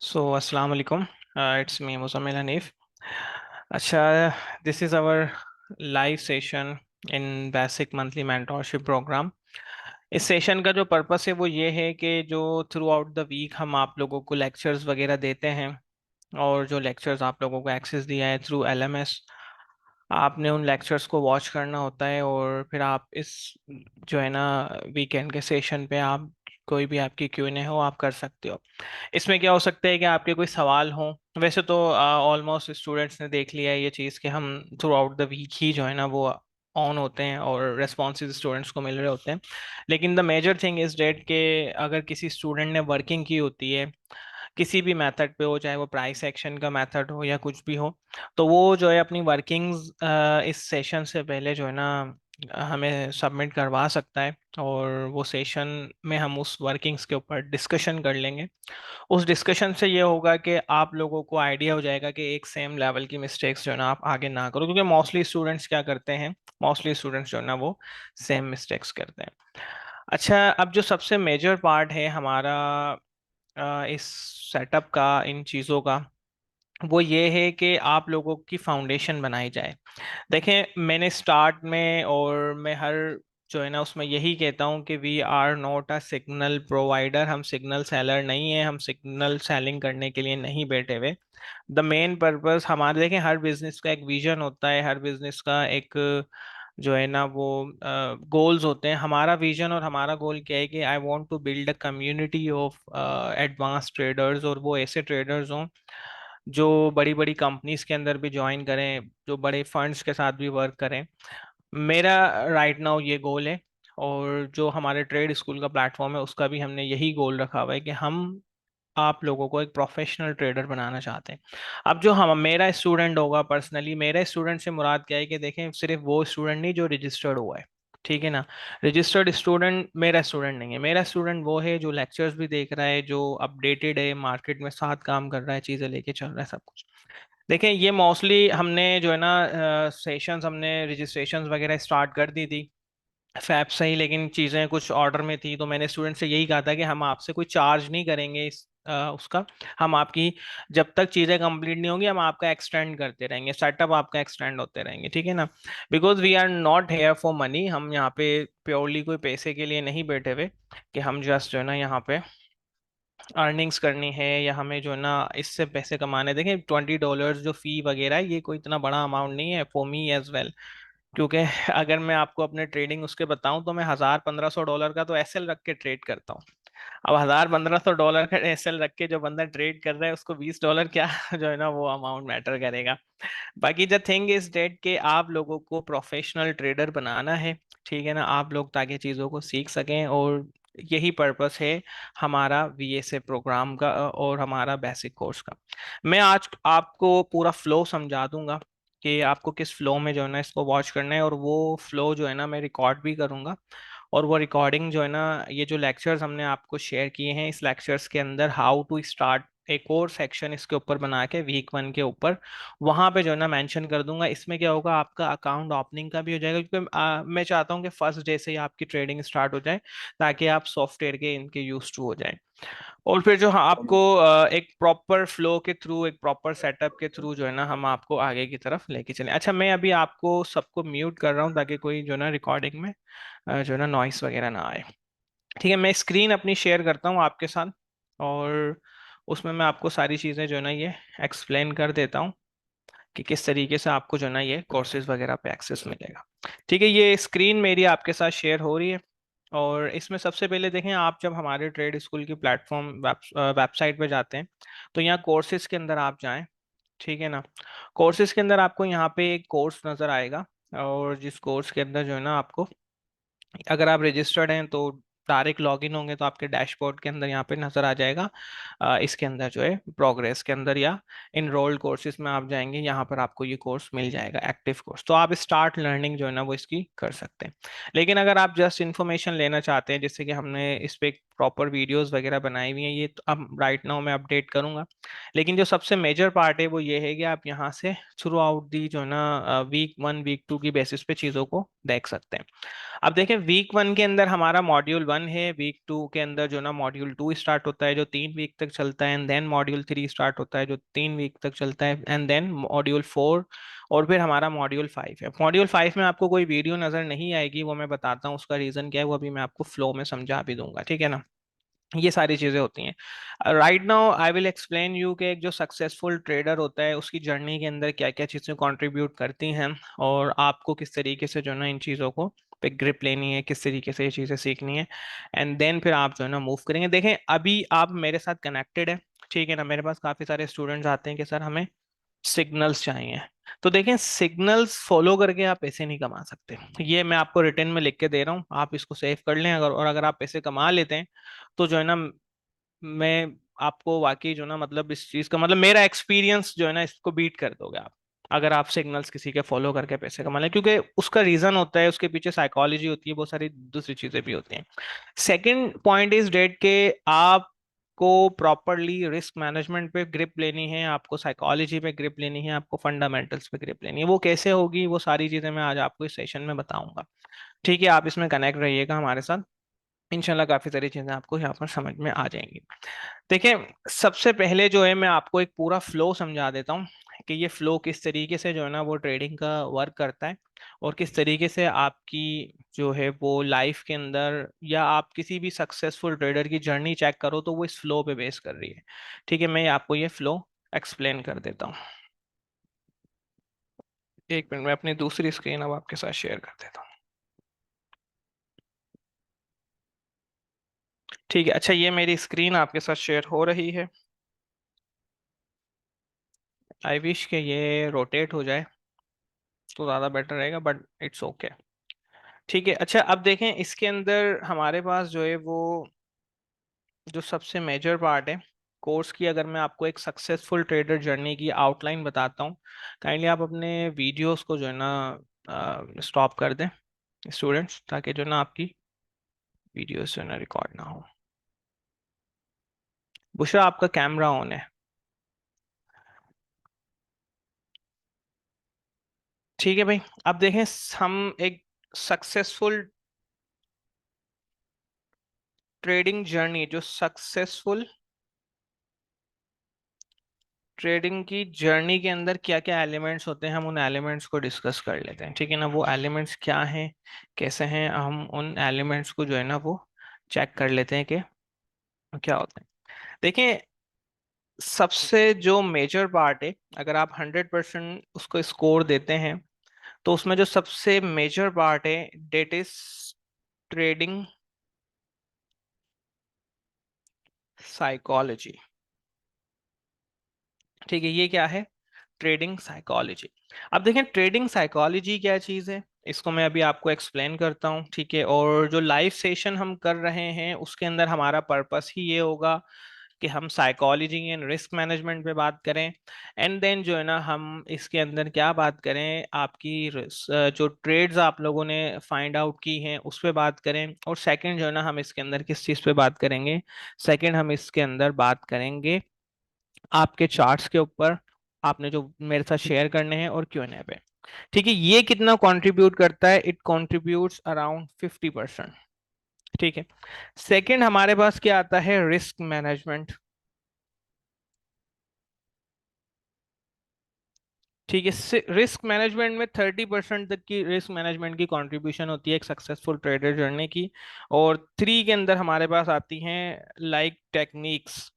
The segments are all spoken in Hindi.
Assalamu alaikum. It's me, Muzammil Hanif. अच्छा, this is our live session in basic monthly mentorship program. इस सेशन का जो पर्पस है वो ये है कि जो थ्रू आउट द वीक हम आप लोगों को लेक्चर्स वगैरह देते हैं, और जो लेक्चर्स आप लोगों को एक्सेस दिया है थ्रू एलएमएस, आपने उन लेक्चर्स को वॉच करना होता है। और फिर आप इस जो है ना वीकेंड के सेशन पे आप कोई भी आपकी क्यूएनए हो आप कर सकते हो। इसमें क्या हो सकता है कि आपके कोई सवाल हो। वैसे तो ऑलमोस्ट स्टूडेंट्स ने देख लिया है ये चीज़ कि हम थ्रू आउट द वीक ही जो है ना वो ऑन होते हैं और रेस्पॉन्सेज स्टूडेंट्स को मिल रहे होते हैं। लेकिन the major thing is that के अगर किसी स्टूडेंट ने वर्किंग की होती है किसी भी मेथड पे हो, चाहे वो प्राइस एक्शन का मेथड हो या कुछ भी हो, तो वो जो है अपनी वर्किंग्स इस सेशन से पहले जो है ना हमें सबमिट करवा सकता है। और वो सेशन में हम उस वर्किंग्स के ऊपर डिस्कशन कर लेंगे। उस डिस्कशन से ये होगा कि आप लोगों को आइडिया हो जाएगा कि एक सेम लेवल की मिस्टेक्स जो है ना आप आगे ना करो, क्योंकि मोस्टली स्टूडेंट्स क्या करते हैं, मोस्टली स्टूडेंट्स जो है ना वो सेम मिस्टेक्स करते हैं। अच्छा, अब जो सबसे मेजर पार्ट है हमारा इस सेटअप का, इन चीज़ों का, वो ये है कि आप लोगों की फाउंडेशन बनाई जाए। देखें, मैंने स्टार्ट में और मैं हर जो है ना उसमें यही कहता हूँ कि we are not a signal provider, हम सिग्नल सेलर नहीं है, हम सिग्नल सेलिंग करने के लिए नहीं बैठे हुए। द मेन पर्पस हमारे, देखें, हर बिजनेस का एक विजन होता है, हर बिजनेस का एक जो है ना वो गोल्स होते हैं। हमारा विजन और हमारा गोल क्या है कि I want to build a community of advance traders, और वो ऐसे ट्रेडर्स हों जो बड़ी बड़ी कंपनीज के अंदर भी ज्वाइन करें, जो बड़े फंड्स के साथ भी वर्क करें। मेरा राइट नाउ ये गोल है। और जो हमारे ट्रेड स्कूल का प्लेटफॉर्म है उसका भी हमने यही गोल रखा हुआ है कि हम आप लोगों को एक प्रोफेशनल ट्रेडर बनाना चाहते हैं। अब जो हम मेरा स्टूडेंट होगा, पर्सनली मेरा स्टूडेंट से मुराद क्या है कि देखें, सिर्फ वो स्टूडेंट नहीं जो रजिस्टर्ड हुआ है, ठीक है ना। रजिस्टर्ड स्टूडेंट मेरा स्टूडेंट नहीं है। मेरा स्टूडेंट वो है जो लेक्चर्स भी देख रहा है, जो अपडेटेड है, मार्केट में साथ काम कर रहा है, चीज़ें लेके चल रहा है, सब कुछ। देखें, ये मोस्टली हमने जो है ना सेशंस, हमने रजिस्ट्रेशंस वगैरह स्टार्ट कर दी थी फैब से ही, लेकिन चीज़ें कुछ ऑर्डर में थी, तो मैंने स्टूडेंट से यही कहा था कि हम आपसे कोई चार्ज नहीं करेंगे उसका। हम आपकी जब तक चीज़ें कंप्लीट नहीं होंगी हम आपका एक्सटेंड करते रहेंगे, सेटअप आपका एक्सटेंड होते रहेंगे, ठीक है ना। Because we are not here for money, हम यहाँ पे प्योरली कोई पैसे के लिए नहीं बैठे हुए कि हम जस्ट जो है ना यहाँ पे अर्निंग्स करनी है या हमें जो है ना इससे पैसे कमाने। देखें, $20 जो फी वगैरह है ये कोई इतना बड़ा अमाउंट नहीं है फॉर मी एज वेल। क्योंकि अगर मैं आपको अपने ट्रेडिंग उसके बताऊं तो मैं $1000-1500 का तो एसएल रख के ट्रेड करता हूँ। अब $1000-1500 का एसएल रख के जो बंदा ट्रेड कर रहा है उसको $20 क्या जो है ना वो अमाउंट मैटर करेगा। बाकी द थिंग इज डेट के आप लोगों को प्रोफेशनल ट्रेडर बनाना है, ठीक है ना, आप लोग ताकि चीज़ों को सीख सकें। और यही पर्पस है हमारा वीएसए प्रोग्राम का और हमारा बेसिक कोर्स का। मैं आज आपको पूरा फ्लो समझा दूंगा कि आपको किस फ्लो में जो है ना इसको वॉच करना है, और वो फ्लो जो है ना मैं रिकॉर्ड भी करूंगा। और वो रिकॉर्डिंग जो है ना, ये जो लेक्चर्स हमने आपको शेयर किए हैं इस लेक्चर्स के अंदर हाउ टू स्टार्ट एक और सेक्शन इसके ऊपर बना के वीक 1 के ऊपर, वहां पे जो है ना मेंशन कर दूंगा। इसमें क्या होगा, आपका अकाउंट ओपनिंग का भी हो जाएगा, क्योंकि मैं चाहता हूँ कि फर्स्ट डे से ही आपकी ट्रेडिंग स्टार्ट हो जाए, ताकि आप सॉफ्टवेयर के इनके यूज टू हो जाए। और फिर जो, हाँ, आपको एक प्रॉपर फ्लो के थ्रू, एक प्रॉपर सेटअप के थ्रू जो है ना हम आपको आगे की तरफ लेके चलें। अच्छा, मैं अभी आपको सबको म्यूट कर रहा हूँ ताकि कोई जो है ना रिकॉर्डिंग में जो है ना नॉइस वगैरह ना आए। ठीक है, मैं स्क्रीन अपनी शेयर करता हूँ आपके साथ, और उसमें मैं आपको सारी चीज़ें जो है ना ये एक्सप्लेन कर देता हूँ कि किस तरीके से आपको जो है ना ये कोर्सेज वगैरह पे एक्सेस मिलेगा। ठीक है, ये स्क्रीन मेरी आपके साथ शेयर हो रही है। और इसमें सबसे पहले देखें, आप जब हमारे ट्रेड स्कूल की प्लेटफॉर्म वेबसाइट पे जाते हैं तो यहाँ कोर्सेज के अंदर आप जाएं, ठीक है ना। कोर्सेज के अंदर आपको यहाँ पे एक कोर्स नज़र आएगा, और जिस कोर्स के अंदर जो है ना आपको, अगर आप रजिस्टर्ड हैं तो डायरेक्ट लॉगिन होंगे तो आपके डैशबोर्ड के अंदर यहाँ पे नजर आ जाएगा। इसके अंदर जो है प्रोग्रेस के अंदर या इनरोल्ड कोर्सेज में आप जाएंगे, यहाँ पर आपको ये कोर्स मिल जाएगा, एक्टिव कोर्स, तो आप स्टार्ट लर्निंग जो है ना वो इसकी कर सकते हैं। लेकिन अगर आप जस्ट इन्फॉर्मेशन लेना चाहते हैं, जैसे कि हमने इस पे एक प्रॉपर वीडियोस वगैरह बनाई हुई हैं, ये तो अब राइट नाउ मैं अपडेट करूंगा। लेकिन जो सबसे मेजर पार्ट है वो ये है कि आप यहाँ से थ्रू आउट दी जो है ना वीक 1 वीक 2 की बेसिस पे चीज़ों को देख सकते हैं। अब देखें वीक 1 के अंदर हमारा मॉड्यूल 1 है, वीक 2 के अंदर जो ना मॉड्यूल 2 स्टार्ट होता है जो 3 वीक तक चलता है, एंड देन मॉड्यूल 3 स्टार्ट होता है जो 3 वीक तक चलता है, एंड देन मॉड्यूल 4, और फिर हमारा मॉड्यूल 5 है। मॉड्यूल 5 में आपको कोई वीडियो नजर नहीं आएगी, वो मैं बताता हूँ उसका रीजन क्या है, वो अभी मैं आपको फ्लो में समझा भी दूंगा, ठीक है ना। ये सारी चीजें होती हैं। Right now I will explain you कि एक जो सक्सेसफुल ट्रेडर होता है उसकी जर्नी के अंदर क्या क्या चीजें कंट्रीब्यूट करती हैं, और आपको किस तरीके से जो है ना इन चीजों को पे ग्रिप लेनी है, किस तरीके से ये चीजें सीखनी है, एंड देन फिर आप जो है ना मूव करेंगे। देखें अभी आप मेरे साथ कनेक्टेड है, ठीक है ना। मेरे पास काफी सारे स्टूडेंट्स आते हैं कि सर हमें सिग्नल्स चाहिए। तो देखें सिग्नल्स फॉलो करके आप पैसे नहीं कमा सकते, ये मैं आपको रिटर्न में लिख के दे रहा हूँ, आप इसको सेव कर लें। अगर और अगर आप पैसे कमा लेते हैं तो जो है ना मैं आपको वाकई जो ना मतलब इस चीज का मतलब मेरा एक्सपीरियंस जो है ना इसको बीट कर दोगे आप, अगर आप सिग्नल्स किसी के फॉलो करके पैसे कमा लें, क्योंकि उसका रीजन होता है, उसके पीछे साइकोलॉजी होती है, बहुत सारी दूसरी चीजें भी होती हैं। सेकंड पॉइंट इज डेट के आपको प्रॉपरली रिस्क मैनेजमेंट पे ग्रिप लेनी है, आपको साइकोलॉजी पे ग्रिप लेनी है, आपको फंडामेंटल्स पे ग्रिप लेनी है। वो कैसे होगी, वो सारी चीजें मैं आज आपको इस सेशन में बताऊंगा, ठीक है। आप इसमें कनेक्ट रहिएगा हमारे साथ, इंशाल्लाह काफी सारी चीजें आपको यहाँ पर समझ में आ जाएंगी। देखिए सबसे पहले जो है मैं आपको एक पूरा फ्लो समझा देता हूँ कि ये फ्लो किस तरीके से जो है ना वो ट्रेडिंग का वर्क करता है, और किस तरीके से आपकी जो है वो लाइफ के अंदर या आप किसी भी सक्सेसफुल ट्रेडर की जर्नी चेक करो तो वो इस फ्लो पे बेस कर रही है, ठीक है। मैं आपको ये फ्लो एक्सप्लेन कर देता हूँ। एक मिनट में अपनी दूसरी स्क्रीन अब आपके साथ शेयर कर देता हूँ, ठीक है। अच्छा ये मेरी स्क्रीन आपके साथ शेयर हो रही है, आई विश के ये रोटेट हो जाए तो ज़्यादा बेटर रहेगा, बट इट्स ओके, ठीक है। अच्छा अब देखें इसके अंदर हमारे पास जो है वो जो सबसे मेजर पार्ट है कोर्स की, अगर मैं आपको एक सक्सेसफुल ट्रेडर जर्नी की आउटलाइन बताता हूँ, काइंडली आप अपने वीडियोस को जो है ना स्टॉप कर दें स्टूडेंट्स, ताकि जो ना आपकी वीडियोस जो है ना रिकॉर्ड ना हो। बुशरा आपका कैमरा ऑन है, ठीक है भाई। अब देखें हम एक सक्सेसफुल ट्रेडिंग जर्नी, जो सक्सेसफुल ट्रेडिंग की जर्नी के अंदर क्या क्या एलिमेंट्स होते हैं, हम उन एलिमेंट्स को डिस्कस कर लेते हैं, ठीक है ना। वो एलिमेंट्स क्या हैं, कैसे हैं, हम उन एलिमेंट्स को जो है ना वो चेक कर लेते हैं कि क्या होते हैं। देखिए सबसे जो मेजर पार्ट है, अगर आप 100% उसको स्कोर देते हैं तो उसमें जो सबसे मेजर पार्ट है डेट इज ट्रेडिंग साइकोलॉजी, ठीक है। ये क्या है, ट्रेडिंग साइकोलॉजी। अब देखें ट्रेडिंग साइकोलॉजी क्या चीज़ है, इसको मैं अभी आपको एक्सप्लेन करता हूँ, ठीक है। और जो लाइव सेशन हम कर रहे हैं उसके अंदर हमारा पर्पस ही ये होगा कि हम साइकोलॉजी एंड रिस्क मैनेजमेंट पे बात करें, एंड देन जो है ना हम इसके अंदर क्या बात करें, आपकी जो ट्रेड्स आप लोगों ने फाइंड आउट की हैं उस पे बात करें, और सेकंड जो है ना हम इसके अंदर किस चीज़ पे बात करेंगे, सेकंड हम इसके अंदर बात करेंगे आपके चार्ट्स के ऊपर, आपने जो मेरे साथ शेयर करने हैं और Q&A पे, ठीक है। ये कितना कंट्रीब्यूट करता है, इट कंट्रीब्यूट्स अराउंड 50%, ठीक है। सेकंड हमारे पास क्या आता है, रिस्क मैनेजमेंट, ठीक है। रिस्क मैनेजमेंट में 30% तक की रिस्क मैनेजमेंट की कंट्रीब्यूशन होती है एक सक्सेसफुल ट्रेडर जर्नी की, और 3 के अंदर हमारे पास आती हैं लाइक टेक्निक्स,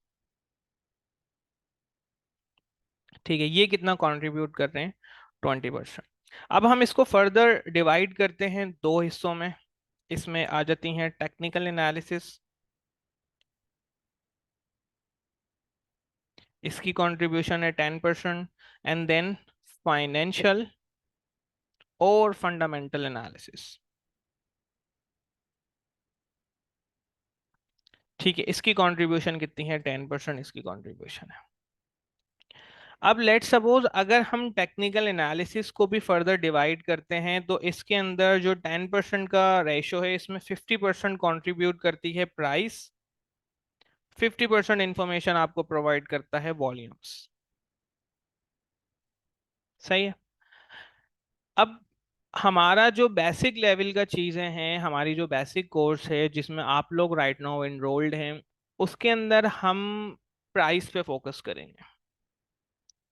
ठीक है। ये कितना कंट्रीब्यूट कर रहे हैं, 20%। अब हम इसको फर्दर डिवाइड करते हैं दो हिस्सों में, इसमें आ जाती हैं टेक्निकल एनालिसिस, इसकी कंट्रीब्यूशन है 10%, एंड देन फाइनेंशियल और फंडामेंटल एनालिसिस, ठीक है। इसकी कंट्रीब्यूशन कितनी है, 10% इसकी कंट्रीब्यूशन है। अब लेट सपोज अगर हम टेक्निकल एनालिसिस को भी फर्दर डिवाइड करते हैं तो इसके अंदर जो 10% का रेशो है इसमें 50% कंट्रीब्यूट करती है प्राइस, 50% इंफॉर्मेशन आपको प्रोवाइड करता है वॉल्यूम्स। सही है। अब हमारा जो बेसिक लेवल का चीजें हैं, हमारी जो बेसिक कोर्स है जिसमें आप लोग राइट नाउ एनरोल्ड हैं, उसके अंदर हम प्राइस पे फोकस करेंगे।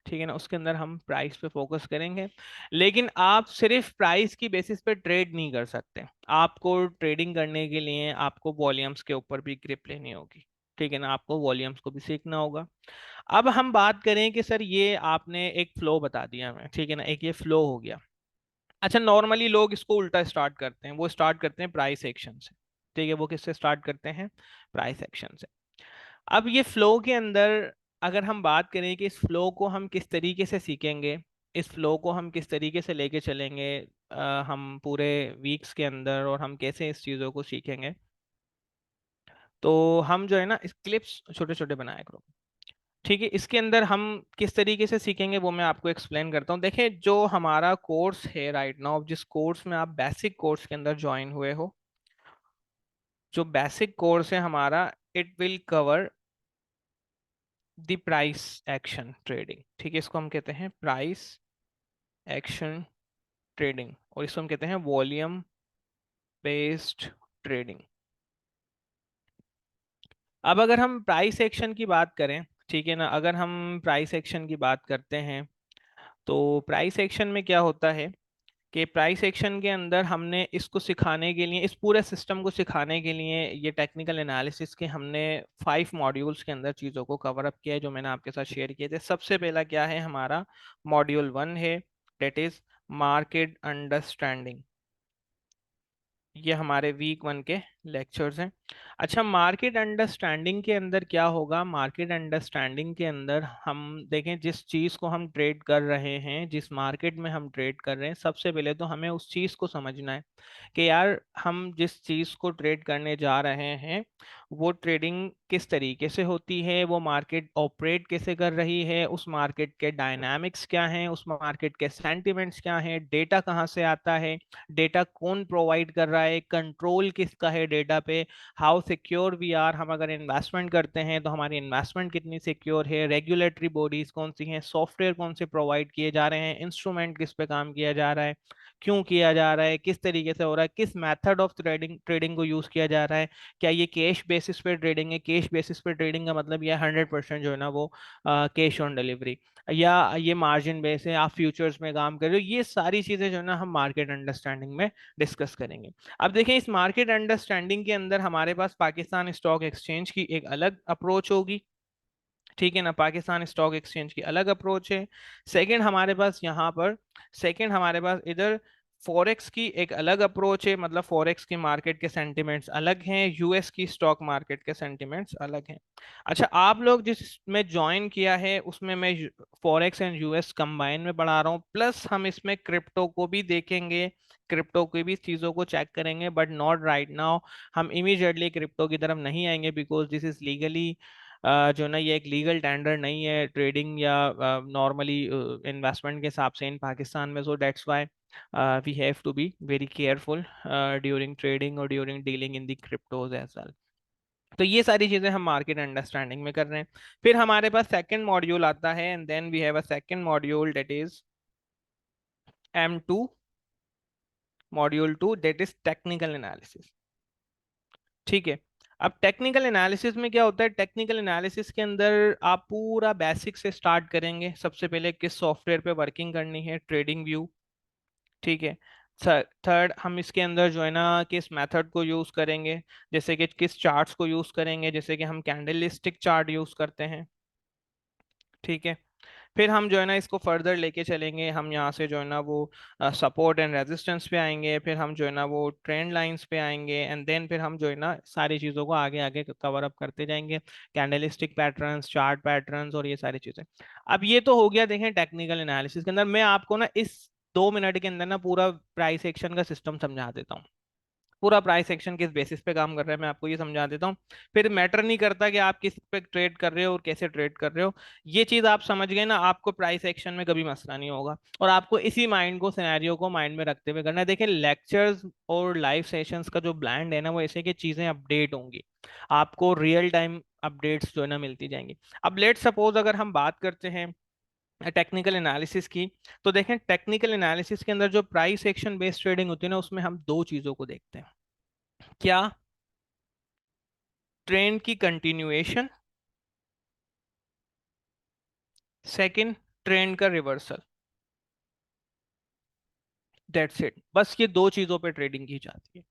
ठीक है ना, उसके अंदर हम प्राइस पे फोकस करेंगे। लेकिन आप सिर्फ प्राइस की बेसिस पे ट्रेड नहीं कर सकते। आपको ट्रेडिंग करने के लिए आपको वॉल्यूम्स के ऊपर भी ग्रिप लेनी होगी। ठीक है ना, आपको वॉल्यूम्स को भी सीखना होगा। अब हम बात करें कि सर ये आपने एक फ्लो बता दिया हमें, ठीक है ना, एक ये फ्लो हो गया। अच्छा, नॉर्मली लोग इसको उल्टा स्टार्ट करते हैं, वो स्टार्ट करते हैं प्राइस एक्शन से। ठीक है, वो किससे स्टार्ट करते हैं? प्राइस एक्शन से। अब ये फ्लो के अंदर अगर हम बात करें कि इस फ्लो को हम किस तरीके से सीखेंगे, इस फ्लो को हम किस तरीके से लेके चलेंगे हम पूरे वीक्स के अंदर, और हम कैसे इस चीज़ों को सीखेंगे, तो हम जो है ना इस क्लिप्स छोटे छोटे बनाया करो। ठीक है, इसके अंदर हम किस तरीके से सीखेंगे वो मैं आपको एक्सप्लेन करता हूँ। देखें, जो हमारा कोर्स है राइट नाउ, जिस कोर्स में आप बेसिक कोर्स के अंदर ज्वाइन हुए हो, जो बेसिक कोर्स है हमारा, it will cover the price action trading. ठीक है, इसको हम कहते हैं प्राइस एक्शन ट्रेडिंग, और इसको हम कहते हैं वॉल्यूम बेस्ड ट्रेडिंग। अब अगर हम प्राइस एक्शन की बात करें, ठीक है ना, अगर हम प्राइस एक्शन की बात करते हैं, तो प्राइस एक्शन में क्या होता है कि प्राइस एक्शन के अंदर हमने इसको सिखाने के लिए, इस पूरे सिस्टम को सिखाने के लिए, ये टेक्निकल एनालिसिस के हमने 5 मॉड्यूल्स के अंदर चीज़ों को कवर अप किया है, जो मैंने आपके साथ शेयर किए थे। सबसे पहला क्या है हमारा? मॉड्यूल 1 है, डेट इज मार्केट अंडरस्टैंडिंग। ये हमारे वीक 1 के लेक्चर्स हैं। अच्छा, मार्केट अंडरस्टैंडिंग के अंदर क्या होगा? मार्केट अंडरस्टैंडिंग के अंदर हम देखें, जिस चीज़ को हम ट्रेड कर रहे हैं, जिस मार्केट में हम ट्रेड कर रहे हैं, सबसे पहले तो हमें उस चीज़ को समझना है कि यार हम जिस चीज़ को ट्रेड करने जा रहे हैं, वो ट्रेडिंग किस तरीके से होती है, वो मार्केट ऑपरेट कैसे कर रही है, उस मार्केट के डायनामिक्स क्या हैं, उस मार्केट के सेंटिमेंट्स क्या हैं, डेटा कहाँ से आता है, डेटा कौन प्रोवाइड कर रहा है, कंट्रोल किसका है डेटा पे, हाउ सिक्योर वी आर, हम अगर इन्वेस्टमेंट करते हैं तो हमारी इन्वेस्टमेंट कितनी सिक्योर है, रेगुलेटरी बॉडीज कौन सी हैं, सॉफ्टवेयर कौन से प्रोवाइड किए जा रहे हैं, इंस्ट्रूमेंट किस पे काम किया जा रहा है, क्यों किया जा रहा है, किस तरीके से हो रहा है, किस मेथड ऑफ ट्रेडिंग ट्रेडिंग को यूज किया जा रहा है, क्या ये कैश बेसिस पे ट्रेडिंग है, कैश बेसिस पे ट्रेडिंग का मतलब यह 100% जो है ना वो कैश ऑन डिलीवरी, या ये मार्जिन बेस है, आप फ्यूचर्स में काम कर रहे हो, ये सारी चीजें जो है ना हम मार्केट अंडरस्टैंडिंग में डिस्कस करेंगे। अब देखें, इस मार्केट अंडरस्टैंडिंग के अंदर हमारे पास पाकिस्तान स्टॉक एक्सचेंज की एक अलग अप्रोच होगी। ठीक है ना, पाकिस्तान स्टॉक एक्सचेंज की अलग अप्रोच है। सेकंड हमारे पास यहाँ पर, सेकंड हमारे पास इधर फॉरेक्स की एक अलग अप्रोच है, मतलब फॉरेक्स की मार्केट के सेंटिमेंट्स अलग हैं, यूएस की स्टॉक मार्केट के सेंटिमेंट्स अलग हैं। अच्छा, आप लोग जिसमें ज्वाइन किया है उसमें मैं फॉरेक्स एंड यूएस कंबाइन में पढ़ा रहा हूँ, प्लस हम इसमें क्रिप्टो को भी देखेंगे, क्रिप्टो की भी चीज़ों को चेक करेंगे, बट नॉट राइट नाउ। हम इमीडिएटली क्रिप्टो की तरफ नहीं आएंगे, बिकॉज दिस इज लीगली जो ना, ये एक लीगल टेंडर नहीं है ट्रेडिंग या नॉर्मली इन्वेस्टमेंट के हिसाब से इन पाकिस्तान में। So that's why we have to be very careful during trading और during dealing in the cryptos as well. तो ये सारी चीजें हम मार्केट अंडरस्टैंडिंग में कर रहे हैं। फिर हमारे पास सेकंड मॉड्यूल आता है, and then we have a second module that is M2, module 2, that is technical analysis. ठीक है। अब टेक्निकल एनालिसिस में क्या होता है? टेक्निकल एनालिसिस के अंदर आप पूरा बेसिक से स्टार्ट करेंगे। सबसे पहले किस सॉफ्टवेयर पे वर्किंग करनी है, ट्रेडिंग व्यू। ठीक है। थर्ड, हम इसके अंदर जो है ना किस मेथड को यूज करेंगे, जैसे कि किस चार्ट्स को यूज करेंगे, जैसे कि हम कैंडलस्टिक चार्ट यूज करते हैं। ठीक है। फिर हम जो है ना इसको फर्दर लेके चलेंगे, हम यहाँ से जो है ना वो सपोर्ट एंड रेजिस्टेंस पे आएंगे, फिर हम जो है ना वो ट्रेंड लाइंस पे आएंगे, एंड देन फिर हम जो है ना सारी चीज़ों को आगे आगे कवर अप करते जाएंगे, कैंडलिस्टिक पैटर्न्स, चार्ट पैटर्न्स और ये सारी चीज़ें। अब ये तो हो गया देखें टेक्निकल एनालिसिस के अंदर। मैं आपको ना इस 2 मिनट के अंदर ना पूरा प्राइस एक्शन का सिस्टम समझा देता हूँ। पूरा प्राइस एक्शन किस बेसिस पे काम कर रहा है मैं आपको ये समझा देता हूँ। फिर मैटर नहीं करता कि आप किस पे ट्रेड कर रहे हो और कैसे ट्रेड कर रहे हो। ये चीज आप समझ गए ना, आपको प्राइस एक्शन में कभी मसला नहीं होगा। और आपको इसी माइंड को, सिनेरियो को माइंड में रखते हुए करना है। देखिए लेक्चर्स और लाइव सेशंस का जो ब्लैंड है ना, वो ऐसे कि चीजें अपडेट होंगी, आपको रियल टाइम अपडेट्स जो है ना मिलती जाएंगी। अब लेट सपोज अगर हम बात करते हैं टेक्निकल एनालिसिस की, तो देखें टेक्निकल एनालिसिस के अंदर जो प्राइस एक्शन बेस्ड ट्रेडिंग होती है ना, उसमें हम दो चीजों को देखते हैं। क्या? ट्रेंड की कंटिन्यूएशन, सेकंड ट्रेंड का रिवर्सल। दैट्स इट, बस ये दो चीजों पे ट्रेडिंग की जाती है।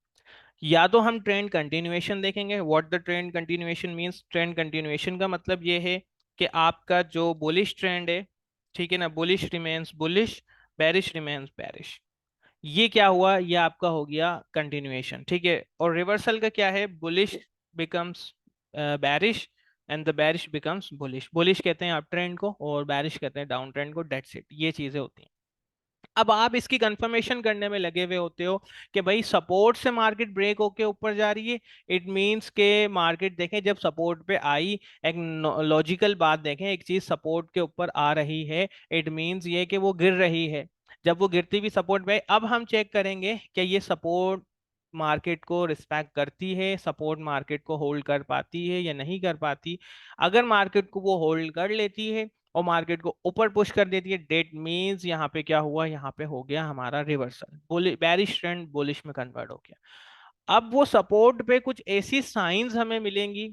या तो हम ट्रेंड कंटिन्यूएशन देखेंगे। What the trend continuation means, trend continuation का मतलब ये है कि आपका जो बुलिश ट्रेंड है, ठीक है ना, bullish remains bullish, bearish remains bearish. ये क्या हुआ, ये आपका हो गया कंटिन्यूएशन, ठीक है। और रिवर्सल का क्या है, bullish becomes बैरिश and the बैरिश becomes bullish. Bullish कहते हैं अप ट्रेंड को और बैरिश कहते हैं डाउन ट्रेंड को। डेट्स इट, ये चीजें होती हैं। अब आप इसकी कंफर्मेशन करने में लगे हुए होते हो कि भाई सपोर्ट से मार्केट ब्रेक होके ऊपर जा रही है। इट मींस के मार्केट देखें जब सपोर्ट पे आई, एक लॉजिकल बात देखें, एक चीज सपोर्ट के ऊपर आ रही है, इट मींस ये कि वो गिर रही है। जब वो गिरती भी सपोर्ट पे, अब हम चेक करेंगे कि ये सपोर्ट मार्केट को रिस्पेक्ट करती है, सपोर्ट मार्केट को होल्ड कर पाती है या नहीं कर पाती। अगर मार्केट को वो होल्ड कर लेती है और मार्केट को ऊपर पुश कर देती है, डेट मींस यहाँ पे क्या हुआ, यहाँ पे हो गया हमारा रिवर्सल, बेरिश ट्रेंड बुलिश में कन्वर्ट हो गया। अब वो सपोर्ट पे कुछ ऐसी साइंस हमें मिलेंगी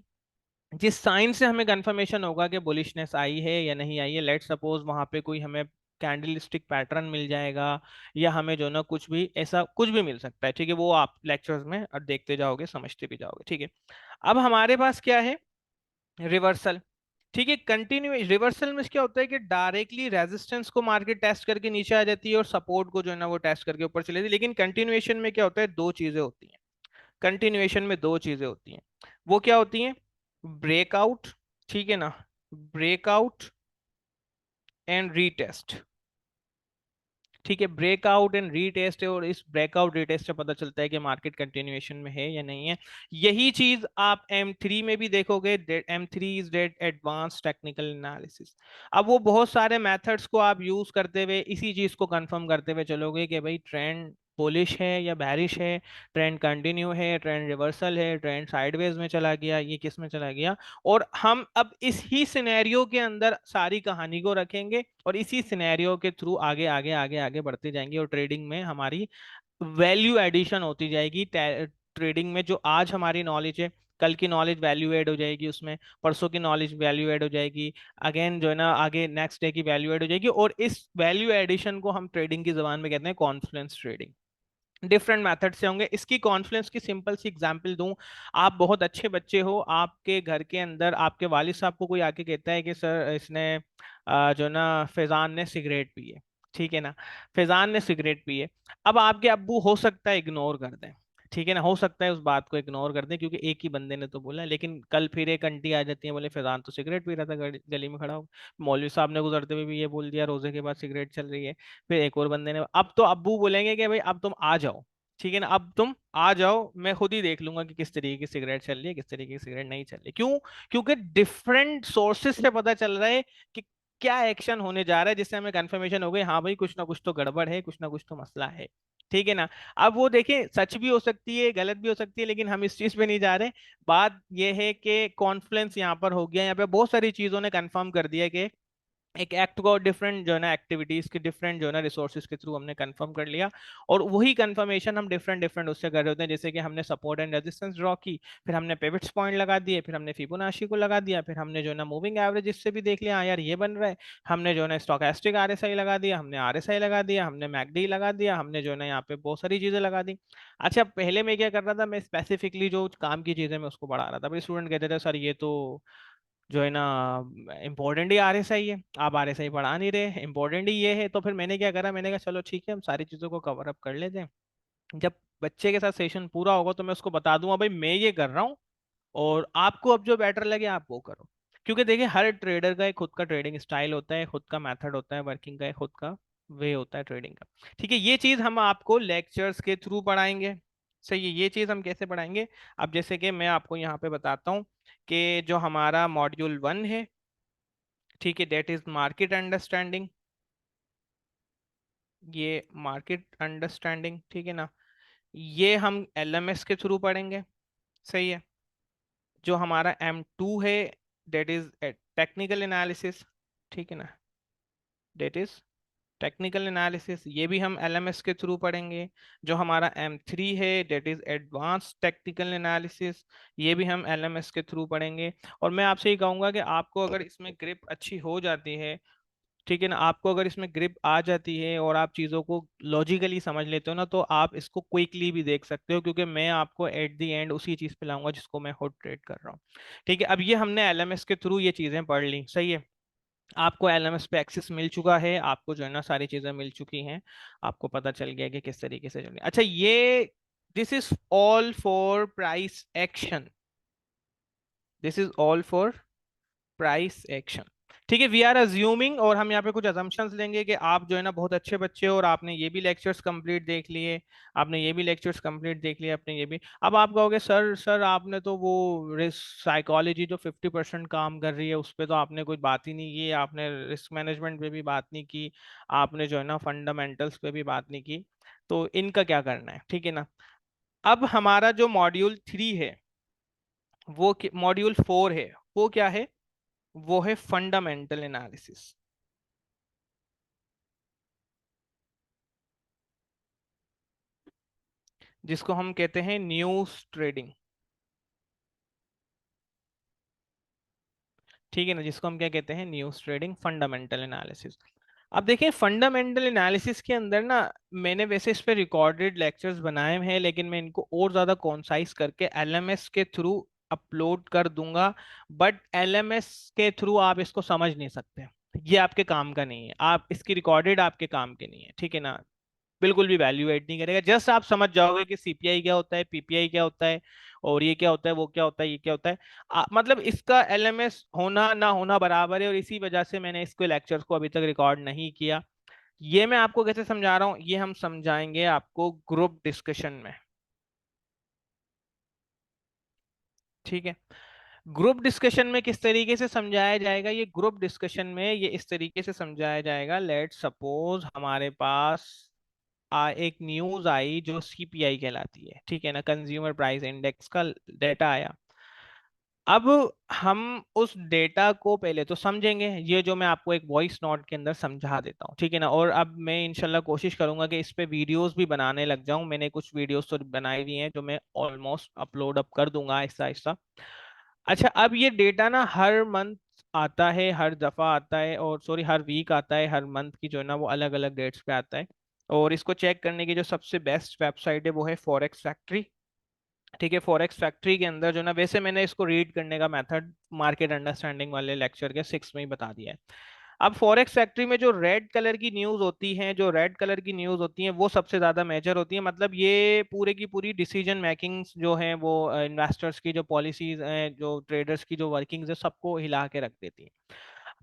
जिस साइन से हमें कंफर्मेशन होगा कि बुलिशनेस आई है या नहीं आई है। लेट सपोज वहां पे कोई हमें कैंडलस्टिक पैटर्न मिल जाएगा, या हमें जो ना कुछ भी ऐसा कुछ भी मिल सकता है, ठीक है। वो आप लेक्चर्स में और देखते जाओगे, समझते भी जाओगे, ठीक है। अब हमारे पास क्या है, रिवर्सल, ठीक है। कंटिन्यू रिवर्सल में क्या होता है कि डायरेक्टली रेजिस्टेंस को मार्केट टेस्ट करके नीचे आ जाती है और सपोर्ट को जो है ना वो टेस्ट करके ऊपर चली जाती है। लेकिन कंटिन्यूएशन में क्या होता है, दो चीजें होती हैं। कंटिन्यूएशन में दो चीजें होती हैं। वो क्या होती हैं, ब्रेकआउट, ठीक है ना, ब्रेकआउट एंड रीटेस्ट, ठीक है। ब्रेकआउट एंड रीटेस्ट है, और इस ब्रेकआउट रीटेस्ट से पता चलता है कि मार्केट कंटिन्यूएशन में है या नहीं है। यही चीज आप M3 में भी देखोगे। M3 is that advance technical analysis. अब वो बहुत सारे मेथड्स को आप यूज करते हुए इसी चीज को कंफर्म करते हुए चलोगे कि भाई ट्रेंड बुलिश है या बैरिश है, ट्रेंड कंटिन्यू है, ट्रेंड रिवर्सल है, ट्रेंड साइडवेज में चला गया, ये किस में चला गया। और हम अब इस ही सिनेरियो के अंदर सारी कहानी को रखेंगे और इसी सिनेरियो के थ्रू आगे आगे आगे आगे बढ़ते जाएंगे, और ट्रेडिंग में हमारी वैल्यू एडिशन होती जाएगी। ट्रेडिंग में जो आज हमारी नॉलेज है, कल की नॉलेज वैल्यू ऐड हो जाएगी उसमें, परसों की नॉलेज वैल्यू ऐड हो जाएगी, अगेन जो है ना आगे नेक्स्ट डे की वैल्यू ऐड हो जाएगी। और इस वैल्यू एडिशन को हम ट्रेडिंग की जबान में कहते हैं कॉन्फ्लुएंस ट्रेडिंग। डिफरेंट मेथड से होंगे। इसकी कॉन्फ्लुएंस की सिंपल सी एग्जांपल दूं, आप बहुत अच्छे बच्चे हो, आपके घर के अंदर आपके वालिद साहब को कोई आके कहता है कि सर इसने जो ना फैजान ने सिगरेट पी है, ठीक है ना, फैजान ने सिगरेट पी है। अब आपके अब्बू हो सकता है इग्नोर कर दें, ठीक है ना, हो सकता है उस बात को इग्नोर कर दें क्योंकि एक ही बंदे ने तो बोला है। लेकिन कल फिर एक आंटी आ जाती है, बोले फैजान तो सिगरेट पी रहा था गली में खड़ा हो। मौलवी साहब ने गुजरते हुए भी ये बोल दिया रोजे के बाद सिगरेट चल रही है। फिर एक और बंदे ने, अब तो अब्बू बोलेंगे कि भाई अब तुम आ जाओ, ठीक है ना, अब तुम आ जाओ, मैं खुद ही देख लूंगा कि किस तरीके की सिगरेट चल रही है, किस तरीके की सिगरेट नहीं चल रही। क्यों? क्योंकि डिफरेंट सोर्सेस से पता चल रहा है कि क्या एक्शन होने जा रहा है, जिससे हमें कंफर्मेशन हो गई हाँ भाई कुछ ना कुछ तो गड़बड़ है, कुछ ना कुछ तो मसला है, ठीक है ना। अब वो देखें सच भी हो सकती है, गलत भी हो सकती है, लेकिन हम इस चीज पे नहीं जा रहे। बात यह है कि कॉन्फ्लुएंस यहाँ पर हो गया, यहाँ पे बहुत सारी चीजों ने कंफर्म कर दिया कि एक एक्ट को डिफरेंट जो है ना एक्टिविटीज के डिफरेंट जो है ना रिसोर्सेज के थ्रू हमने कंफर्म कर लिया। और वही कंफर्मेशन हम डिफरेंट डिफरेंट उससे कर रहे होते हैं। जैसे कि हमने सपोर्ट एंड रेजिस्टेंस ड्रॉ की, फिर हमने पिवट्स पॉइंट लगा दिए, फिर हमने फिबोनाची को लगा दिया, फिर हमने जो है ना मूविंग एवरेज इससे भी देख लिया, हाँ यार ये बन रहा है। हमने जो है ना स्टोकेस्टिक RSI लगा दिया, हमने RSI लगा दिया, हमने मैकडी लगा दिया, हमने जो है ना यहाँ पे बहुत सारी चीजें लगा दी। अच्छा पहले मैं क्या कर रहा था, मैं स्पेसिफिकली जो काम की चीजें मैं उसको बढ़ा रहा था। भाई स्टूडेंट कहते थे सर ये तो जो है ना इम्पोर्टेंट ही RSI है, आप RSI पढ़ा नहीं रहे, इम्पोर्टेंट ही ये है। तो फिर मैंने क्या करा, मैंने कहा चलो ठीक है हम सारी चीज़ों को कवर अप कर लेते हैं। जब बच्चे के साथ सेशन पूरा होगा तो मैं उसको बता दूंगा भाई मैं ये कर रहा हूँ, और आपको अब जो बेटर लगे आप वो करो। क्योंकि देखिए हर ट्रेडर का एक खुद का ट्रेडिंग स्टाइल होता है, खुद का मेथड होता है वर्किंग का, एक खुद का वे होता है ट्रेडिंग का, ठीक है। ये चीज़ हम आपको लेक्चर्स के थ्रू पढ़ाएंगे, सही है, ये चीज हम कैसे पढ़ाएंगे? अब जैसे कि मैं आपको यहाँ पे बताता हूँ कि जो हमारा मॉड्यूल 1 है, ठीक है, डेट इज मार्केट अंडरस्टैंडिंग। ये मार्केट अंडरस्टैंडिंग, ठीक है ना, ये हम एलएमएस के थ्रू पढ़ेंगे। सही है। जो हमारा M2 है, डेट इज टेक्निकल एनालिसिस, ठीक है ना, डेट इज टेक्निकल एनालिसिस, ये भी हम एलएमएस के थ्रू पढ़ेंगे। जो हमारा M3 है, that is advance technical analysis, ये भी हम एलएमएस के थ्रू पढ़ेंगे। और मैं आपसे ये कहूंगा कि आपको अगर इसमें ग्रिप अच्छी हो जाती है, ठीक है ना, आपको अगर इसमें ग्रिप आ जाती है और आप चीज़ों को लॉजिकली समझ लेते हो ना, तो आप इसको क्विकली भी देख सकते हो, क्योंकि मैं आपको एट द एंड उसी चीज़ पे लाऊंगा जिसको मैं खुद ट्रेड कर रहा हूँ। ठीक है, अब ये हमने एलएमएस के थ्रू ये चीज़ें पढ़ ली। सही है, आपको एलएमएस पे एक्सेस मिल चुका है, आपको जो है ना सारी चीज़ें मिल चुकी हैं, आपको पता चल गया कि किस तरीके से चलनी। अच्छा, ये this is all for price action, this is all for price action. ठीक है, वी आर अज्यूमिंग, और हम यहाँ पे कुछ अजम्पशंस लेंगे कि आप जो है ना बहुत अच्छे बच्चे हो और आपने ये भी लेक्चर्स कंप्लीट देख लिए, आपने ये भी लेक्चर्स कंप्लीट देख लिए, आपने ये भी। अब आप कहोगे सर सर आपने तो वो रिस्क साइकोलॉजी जो 50% काम कर रही है उस पर तो आपने कोई बात ही नहीं की, आपने रिस्क मैनेजमेंट पे भी बात नहीं की, आपने जो है ना फंडामेंटल्स पे भी बात नहीं की, तो इनका क्या करना है? ठीक है ना। अब हमारा जो मॉड्यूल 3 है, वो मॉड्यूल 4 है, वो क्या है? वो है फंडामेंटल एनालिसिस, जिसको हम कहते हैं न्यूज ट्रेडिंग। ठीक है ना, जिसको हम क्या कहते हैं? News trading, fundamental analysis. अब देखिए फंडामेंटल एनालिसिस के अंदर ना, मैंने वैसे इस पे रिकॉर्डेड लेक्चर्स बनाए हैं, लेकिन मैं इनको और ज्यादा कॉन्साइज करके एलएमएस के थ्रू अपलोड कर दूंगा। बट एलएमएस के थ्रू आप इसको समझ नहीं सकते, ये आपके काम का नहीं है, आप इसकी रिकॉर्डेड आपके काम के नहीं है। ठीक है ना, बिल्कुल भी वैल्यू एड नहीं करेगा, जस्ट आप समझ जाओगे कि सीपीआई क्या होता है, पीपीआई क्या होता है, और ये क्या होता है, वो क्या होता है, ये क्या होता है। मतलब इसका एलएमएस होना ना होना बराबर है, और इसी वजह से मैंने इसके लेक्चर्स को अभी तक रिकॉर्ड नहीं किया। ये मैं आपको कैसे समझा रहा हूँ, ये हम समझाएंगे आपको ग्रुप डिस्कशन में। ठीक है, ग्रुप डिस्कशन में किस तरीके से समझाया जाएगा? ये ग्रुप डिस्कशन में ये इस तरीके से समझाया जाएगा, लेट सपोज हमारे पास एक न्यूज आई जो सीपीआई कहलाती है, ठीक है ना, कंज्यूमर प्राइस इंडेक्स का डेटा आया। अब हम उस डेटा को पहले तो समझेंगे, ये जो मैं आपको एक वॉइस नोट के अंदर समझा देता हूँ, ठीक है ना। और अब मैं इंशाल्लाह कोशिश करूंगा कि इस पे वीडियोस भी बनाने लग जाऊं, मैंने कुछ वीडियोस तो बनाई हुई हैं जो मैं ऑलमोस्ट अपलोड अप कर दूंगा आहिस्ता आहिस्ता। अच्छा, अब ये डेटा ना हर मंथ आता है, हर दफा आता है, और सॉरी हर वीक आता है, हर मंथ की जो है ना वो अलग अलग डेट्स पे आता है। और इसको चेक करने की जो सबसे बेस्ट वेबसाइट है वो है फॉरेक्स फैक्ट्री। ठीक है, फॉरेक्स फैक्ट्री के अंदर जो ना, वैसे मैंने इसको रीड करने का मेथड मार्केट अंडरस्टैंडिंग वाले लेक्चर के 6 में ही बता दिया है। अब फॉरेक्स फैक्ट्री में जो रेड कलर की न्यूज होती है, जो रेड कलर की न्यूज होती है वो सबसे ज्यादा मेजर होती है, मतलब ये पूरे की पूरी डिसीजन मेकिंग जो है वो इन्वेस्टर्स की जो पॉलिसीज हैं, जो ट्रेडर्स की जो वर्किंग्स है, सबको हिला के रख देती है।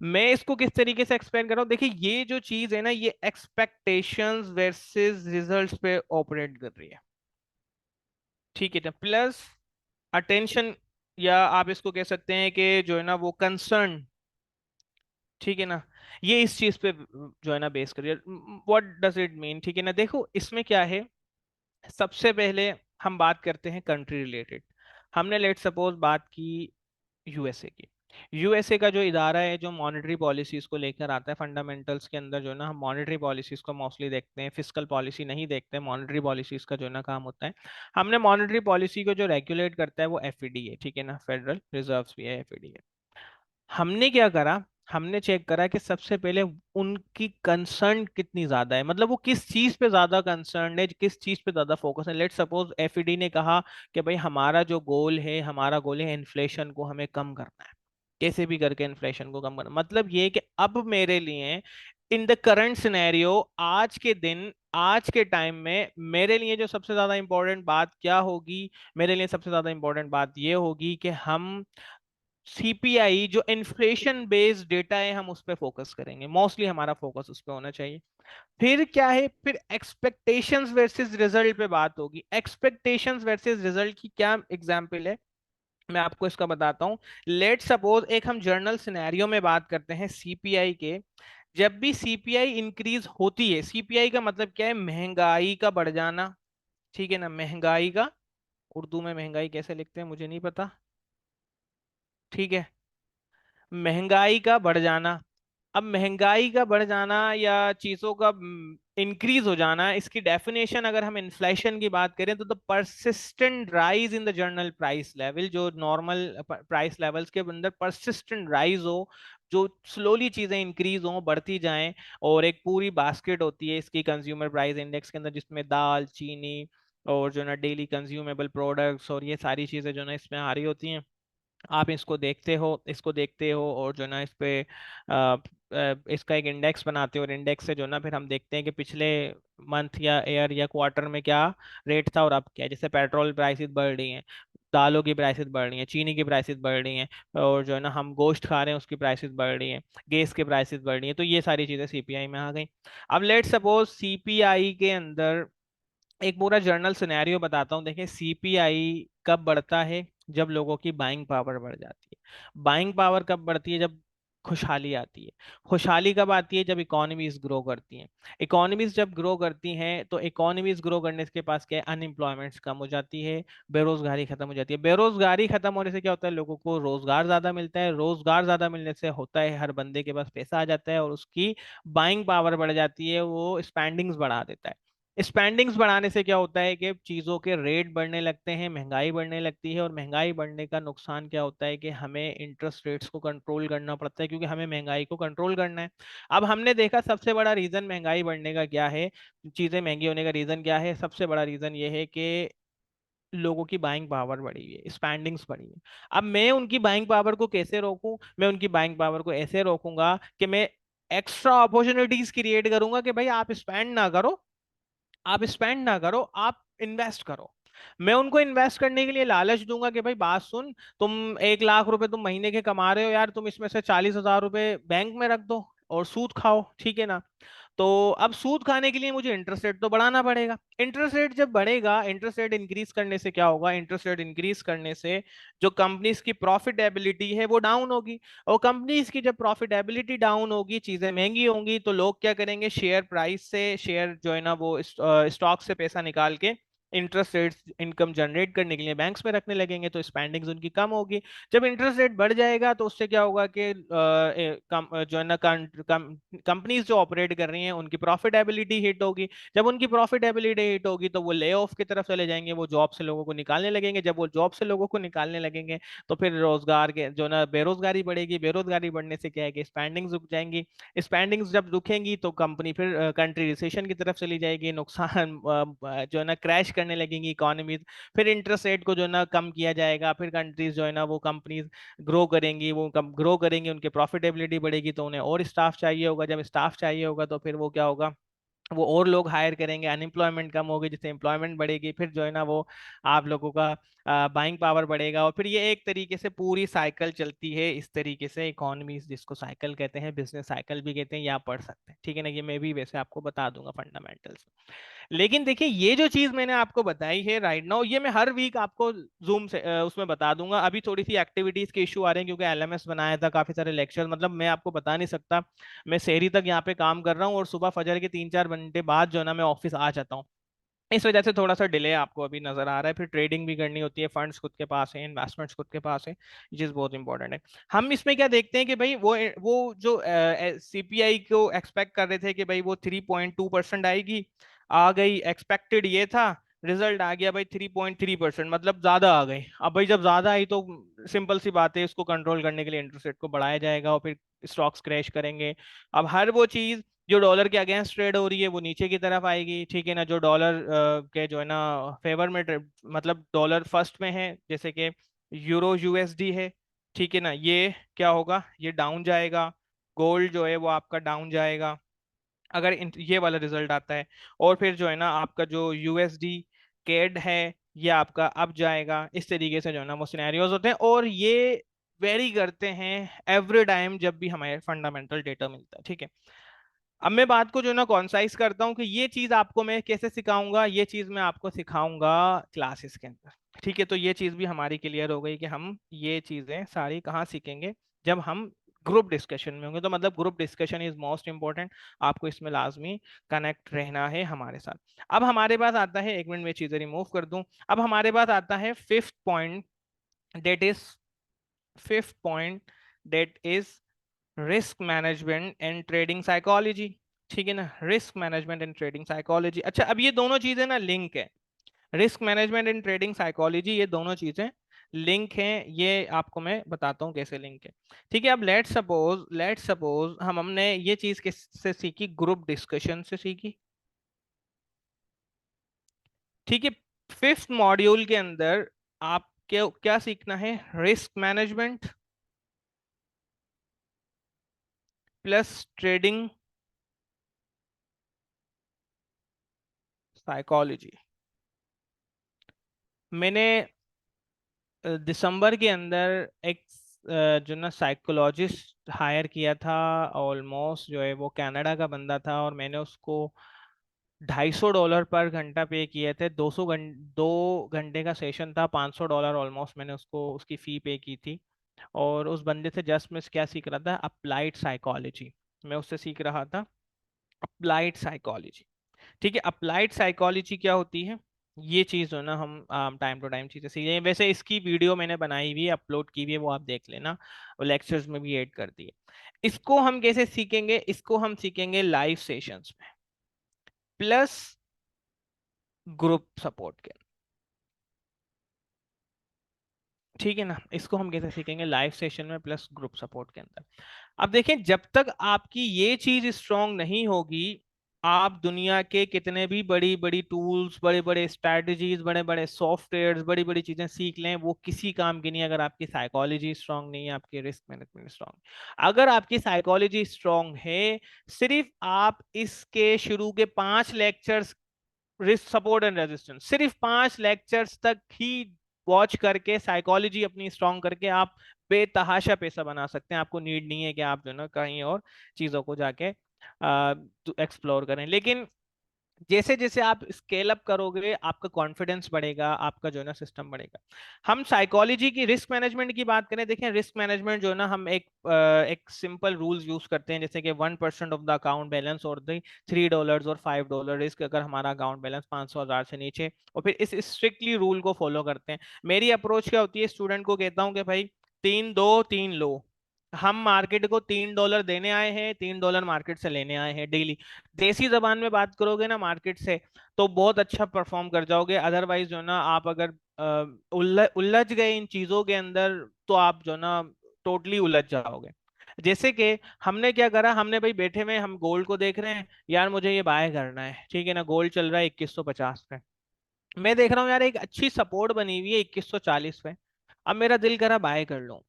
मैं इसको किस तरीके से एक्सप्लेन कर रहा हूँ, देखिए ये जो चीज है ना, ये एक्सपेक्टेशंस वर्सेस रिजल्ट्स पे ऑपरेट कर रही है। ठीक है, प्लस अटेंशन, या आप इसको कह सकते हैं कि जो है ना वो कंसर्न, ठीक है ना, ये इस चीज पे जो है ना बेस करिए। What does it mean? ठीक है ना, देखो इसमें क्या है, सबसे पहले हम बात करते हैं कंट्री रिलेटेड। हमने लेट सपोज बात की यूएसए की। यूएसए का जो इदारा है जो मॉनेटरी पॉलिसीज को लेकर आता है, फंडामेंटल्स के अंदर जो है ना हम मॉनेटरी पॉलिसीज को मोस्टली देखते हैं, फिस्कल पॉलिसी नहीं देखते, मॉनेटरी पॉलिसीज का जो है ना काम होता है। हमने मॉनेटरी पॉलिसी को जो रेगुलेट करता है वो एफईडी है, ठीक है ना, फेडरल रिजर्व भी है, एफईडी है। हमने क्या करा, हमने चेक करा कि सबसे पहले उनकी कंसर्न कितनी ज्यादा है, मतलब वो किस चीज पे ज्यादा कंसर्न है, किस चीज पे ज्यादा फोकस है। लेट सपोज एफईडी ने कहा कि भाई हमारा जो गोल है, हमारा गोल है इन्फ्लेशन को हमें कम करना है, कैसे भी करके इन्फ्लेशन को कम करना। मतलब ये कि अब मेरे लिए इन द करंट सिनेरियो, आज के दिन, आज के टाइम में मेरे लिए जो सबसे ज्यादा इंपॉर्टेंट बात क्या होगी? मेरे लिए सबसे ज्यादा इंपॉर्टेंट बात ये होगी कि हम सीपीआई जो इन्फ्लेशन बेस्ड डेटा है हम उस पर फोकस करेंगे, मोस्टली हमारा फोकस उस पर होना चाहिए। फिर क्या है, फिर एक्सपेक्टेशंस वर्सेस रिजल्ट पे बात होगी। एक्सपेक्टेशंस वर्सेस रिजल्ट की क्या एग्जांपल है, मैं आपको इसका बताता हूँ। लेट सपोज एक हम जर्नल सिनेरियो में बात करते हैं सीपीआई के। जब भी सीपीआई इंक्रीज होती है, सीपीआई का मतलब क्या है, महंगाई का बढ़ जाना, ठीक है ना, महंगाई का, उर्दू में महंगाई कैसे लिखते हैं मुझे नहीं पता, ठीक है, महंगाई का बढ़ जाना। अब महंगाई का बढ़ जाना या चीजों का इंक्रीज हो जाना, इसकी डेफिनेशन अगर हम इन्फ्लेशन की बात करें तो the persistent rise in the general price level, जो नॉर्मल प्राइस लेवल्स के अंदर परसिस्टेंट राइज हो, जो स्लोली चीजें इंक्रीज हो, बढ़ती जाएं। और एक पूरी बास्केट होती है इसकी कंज्यूमर प्राइस इंडेक्स के अंदर, जिसमें दाल, चीनी और जो ना डेली कंज्यूमेबल प्रोडक्ट्स और ये सारी चीजें जो ना इसमें आ रही होती हैं। आप इसको देखते हो और जो ना इस पे इसका एक इंडेक्स बनाते हो, और इंडेक्स से जो ना फिर हम देखते हैं कि पिछले मंथ या ईयर या क्वार्टर में क्या रेट था और अब क्या है। जैसे पेट्रोल प्राइसेस बढ़ रही हैं, दालों की प्राइसेस बढ़ रही हैं, चीनी की प्राइसेस बढ़ रही हैं, और जो है ना हम गोश्त खा रहे हैं उसकी प्राइसेस बढ़ रही हैं, गैस की प्राइसेस बढ़ रही हैं, तो ये सारी चीजें सीपीआई में आ गई। अब लेट सपोज सीपीआई के अंदर एक पूरा जर्नल सिनेरियो बताता हूँ। देखिए सीपीआई कब बढ़ता है, जब लोगों की बाइंग पावर बढ़ जाती है। बाइंग पावर कब बढ़ती है, जब खुशहाली आती है। खुशहाली कब आती है, जब इकोनॉमीज ग्रो करती हैं। इकोनॉमीज जब ग्रो करती हैं तो इकोनॉमीज ग्रो करने के पास क्या है, अनएम्प्लॉयमेंट्स कम हो जाती है, बेरोजगारी खत्म हो जाती है। बेरोजगारी खत्म होने से क्या होता है, लोगों को रोजगार ज्यादा मिलता है। रोजगार ज्यादा मिलने से होता है हर बंदे के पास पैसा आ जाता है और उसकी बाइंग पावर बढ़ जाती है, वो स्पेंडिंग्स बढ़ा देता है। स्पेंडिंग्स बढ़ाने से क्या होता है कि चीजों के रेट बढ़ने लगते हैं, महंगाई बढ़ने लगती है, और महंगाई बढ़ने का नुकसान क्या होता है कि हमें इंटरेस्ट रेट्स को कंट्रोल करना पड़ता है, क्योंकि हमें महंगाई को कंट्रोल करना है। अब हमने देखा सबसे बड़ा रीजन महंगाई बढ़ने का क्या है, चीजें महंगी होने का रीजन क्या है, सबसे बड़ा रीजन ये है कि लोगों की बाइंग पावर बढ़ी हुई है, स्पेंडिंग्स बढ़ी हुई है। अब मैं उनकी बाइंग पावर को कैसे रोकूं, मैं उनकी बाइंग पावर को ऐसे रोकूंगा कि मैं एक्स्ट्रा अपॉर्चुनिटीज क्रिएट करूंगा कि भाई आप स्पेंड ना करो, आप स्पेंड ना करो, आप इन्वेस्ट करो। मैं उनको इन्वेस्ट करने के लिए लालच दूंगा कि भाई बात सुन, तुम 1 लाख रुपए तुम महीने के कमा रहे हो यार, तुम इसमें से 40,000 रुपए बैंक में रख दो और सूद खाओ, ठीक है ना। तो अब सूद खाने के लिए मुझे इंटरेस्ट रेट तो बढ़ाना पड़ेगा। इंटरेस्ट रेट जब बढ़ेगा, इंटरेस्ट रेट इंक्रीज करने से क्या होगा, इंटरेस्ट रेट इंक्रीज करने से जो कंपनीज की प्रॉफिटेबिलिटी है वो डाउन होगी। और कंपनीज की जब प्रॉफिटेबिलिटी डाउन होगी, चीजें महंगी होंगी, तो लोग क्या करेंगे, शेयर प्राइस से, शेयर जो है ना वो स्टॉक से पैसा निकाल के इंटरेस्ट रेट इनकम जनरेट करने के लिए बैंक्स में रखने लगेंगे, तो स्पेंडिंग्स उनकी कम होगी। जब इंटरेस्ट रेट बढ़ जाएगा तो उससे क्या होगा कि जो है ना कंपनीज जो ऑपरेट कर रही हैं उनकी प्रॉफिटेबिलिटी हिट होगी। जब उनकी प्रॉफिटेबिलिटी हिट होगी तो वो ले ऑफ की तरफ चले जाएंगे, वो जॉब से लोगों को निकालने लगेंगे। जब वो जॉब से लोगों को निकालने लगेंगे तो फिर रोजगार के जो ना बेरोजगारी बढ़ेगी, बेरोजगारी बढ़ने से क्या है कि स्पेंडिंग्स रुक जाएंगी। स्पेंडिंग्स जब रुकेंगी तो कंपनी फिर कंट्री रिसेशन की तरफ चली जाएगी, नुकसान जो है ना क्रैश करने लगेंगी इकोनॉमी। फिर इंटरेस्ट रेट को जो है ना कम किया जाएगा, फिर कंट्रीज जो है ना वो कंपनीज ग्रो करेंगी, वो कम ग्रो करेंगी, उनकी प्रॉफिटेबिलिटी बढ़ेगी, तो उन्हें और स्टाफ चाहिए होगा। जब स्टाफ चाहिए होगा तो फिर वो क्या होगा, वो और लोग हायर करेंगे, अनएम्प्लॉयमेंट कम होगी, जिससे एम्प्लॉयमेंट बढ़ेगी, फिर जो है ना वो आप लोगों का बाइंग पावर बढ़ेगा। और फिर ये एक तरीके से पूरी साइकिल चलती है इस तरीके से, इकोनॉमी जिसको साइकिल कहते हैं, बिजनेस साइकिल भी कहते हैं, या पढ़ सकते हैं, ठीक है ना। ये मैं भी वैसे आपको बता दूंगा फंडामेंटल्स। लेकिन देखिए ये जो चीज मैंने आपको बताई है राइट नाउ, ये मैं हर वीक आपको जूम से उसमें बता दूंगा। अभी थोड़ी सी एक्टिविटीज के इशू आ रहे हैं क्योंकि एलएमएस बनाया था, काफी सारे लेक्चर, मतलब मैं आपको बता नहीं सकता। मैं शहरी तक यहाँ पे काम कर रहा हूँ और सुबह फजर के 3-4 घंटे बाद जो है ना मैं ऑफिस आ जाता हूँ। इस वजह से थोड़ा सा डिले आपको अभी नजर आ रहा है। फिर ट्रेडिंग भी करनी होती है, फंड्स खुद के पास है, इन्वेस्टमेंट्स खुद के पास है, ये चीज बहुत इंपॉर्टेंट है। हम इसमें क्या देखते हैं कि भाई वो जो सीपीआई को एक्सपेक्ट कर रहे थे कि भाई वो 3.2% आएगी, आ गई, एक्सपेक्टेड ये था, रिजल्ट आ गया भाई 3.3%, मतलब ज्यादा आ गई। अब भाई जब ज्यादा आई तो सिंपल सी बात है, इसको कंट्रोल करने के लिए इंटरेस्ट रेट को बढ़ाया जाएगा और फिर स्टॉक्स क्रैश करेंगे। अब हर वो चीज जो डॉलर के अगेंस्ट ट्रेड हो रही है वो नीचे की तरफ आएगी, ठीक है ना। जो डॉलर के जो है ना फेवर में मतलब डॉलर फर्स्ट में है, जैसे कि यूरो यूएसडी है, ठीक है ना, ये क्या होगा, ये डाउन जाएगा। गोल्ड जो है वो आपका डाउन जाएगा अगर ये वाला रिजल्ट आता है। और फिर जो है ना आपका जो यूएसडी केड है ये आपका अप जाएगा। इस तरीके से जो है ना वो सिनेरियोज होते हैं। और ये वेरी करते हैं एवरी टाइम जब भी हमें फंडामेंटल डेटा मिलता है, ठीक है। अब मैं बात को जो ना कॉन्साइज करता हूँ कि ये चीज आपको मैं कैसे सिखाऊंगा, ये चीज मैं आपको सिखाऊंगा क्लासेस के अंदर, ठीक है। तो ये चीज भी हमारी क्लियर हो गई कि हम ये चीजें सारी कहाँ सीखेंगे, जब हम ग्रुप डिस्कशन में होंगे। तो मतलब group discussion is most important, आपको इसमें लाजमी कनेक्ट रहना है हमारे साथ। अब हमारे पास आता है, एक मिनट में चीजें रिमूव कर दूं, अब हमारे पास आता है fifth point, that is fifth point, that is risk management and trading psychology, ठीक है ना। Risk management and trading psychology. अच्छा, अब ये दोनों चीजें ना लिंक है, risk management and trading psychology, ये दोनों चीजें लिंक हैं। ये आपको मैं बताता हूँ कैसे लिंक है, ठीक है। अब लेट सपोज हमने ये चीज किससे सीखी, ग्रुप डिस्कशन से सीखी, ठीक है। फिफ्थ मॉड्यूल के अंदर आप क्या क्या सीखना है, risk management plus trading psychology. मैंने दिसंबर के अंदर एक जो ना साइकोलॉजिस्ट हायर किया था, ऑलमोस्ट जो है वो कनाडा का बंदा था, और मैंने उसको $250 पर घंटा पे किए थे। 2 घंटे का सेशन था, $500 ऑलमोस्ट मैंने उसको उसकी फी पे की थी। और उस बंदे से जस्ट मैं क्या सीख रहा था, अप्लाइड साइकोलॉजी, मैं उससे सीख रहा था अप्लाइड साइकोलॉजी, ठीक है। अप्लाइड साइकोलॉजी क्या होती है, ये चीज जो ना हम टाइम टू टाइम चीजें सीख रहे हैं। वैसे इसकी वीडियो मैंने बनाई हुई है, अपलोड की हुई है, वो आप देख लेना, और लेक्चर्स में भी ऐड कर दिए। इसको हम कैसे सीखेंगे, इसको हम सीखेंगे लाइव सेशंस में प्लस ग्रुप सपोर्ट के, ठीक है ना। इसको हम कैसे सीखेंगे, लाइव सेशन में प्लस ग्रुप सपोर्ट के अंदर। अब देखें, जब तक आपकी ये चीज स्ट्रांग नहीं होगी, आप दुनिया के कितने भी बड़ी बड़ी टूल्स, बड़े बड़े स्ट्रैटेजीज, बड़े बड़े सॉफ्टवेयर्स, बड़ी बड़ी चीजें सीख लें, वो किसी काम की नहीं अगर आपकी साइकोलॉजी स्ट्रांग नहीं है, आपकी रिस्क मैनेजमेंट स्ट्रांग। अगर आपकी साइकोलॉजी स्ट्रांग है, सिर्फ आप इसके शुरू के 5 lectures, risk support and resistance, सिर्फ 5 लेक्चर्स तक ही वॉच करके, साइकोलॉजी अपनी स्ट्रांग करके, आप बेतहाशा पैसा बना सकते हैं। आपको नीड नहीं है कि आप जो ना कहीं और चीजों को जाके एक्सप्लोर करें। लेकिन जैसे जैसे आप स्केल अप करोगे, आपका कॉन्फिडेंस बढ़ेगा, आपका जो है ना सिस्टम बढ़ेगा। हम साइकोलॉजी की, रिस्क मैनेजमेंट की बात करें, देखें रिस्क मैनेजमेंट जो है ना, हम एक सिंपल रूल्स यूज करते हैं, जैसे कि 1% ऑफ द अकाउंट बैलेंस और द $3 और $5 रिस्क, अगर हमारा अकाउंट बैलेंस 500,000 से नीचे, और फिर इस स्ट्रिक्टली रूल को फॉलो करते हैं। मेरी अप्रोच क्या होती है, स्टूडेंट को कहता हूँ कि भाई 3 2 3 लो, हम मार्केट को $3 देने आए हैं, $3 मार्केट से लेने आए हैं डेली। देसी जबान में बात करोगे ना मार्केट से, तो बहुत अच्छा परफॉर्म कर जाओगे। अदरवाइज जो ना, आप अगर उलझ गए इन चीजों के अंदर, तो आप जो ना टोटली उलझ जाओगे। जैसे कि हमने क्या करा, हमने भाई बैठे में हम गोल्ड को देख रहे हैं, यार मुझे ये बाय करना है, ठीक है ना। गोल्ड चल रहा है 2150 पे, मैं देख रहा हूँ यार एक अच्छी सपोर्ट बनी हुई है 2140 पे। अब मेरा दिल करा बाय कर लूं,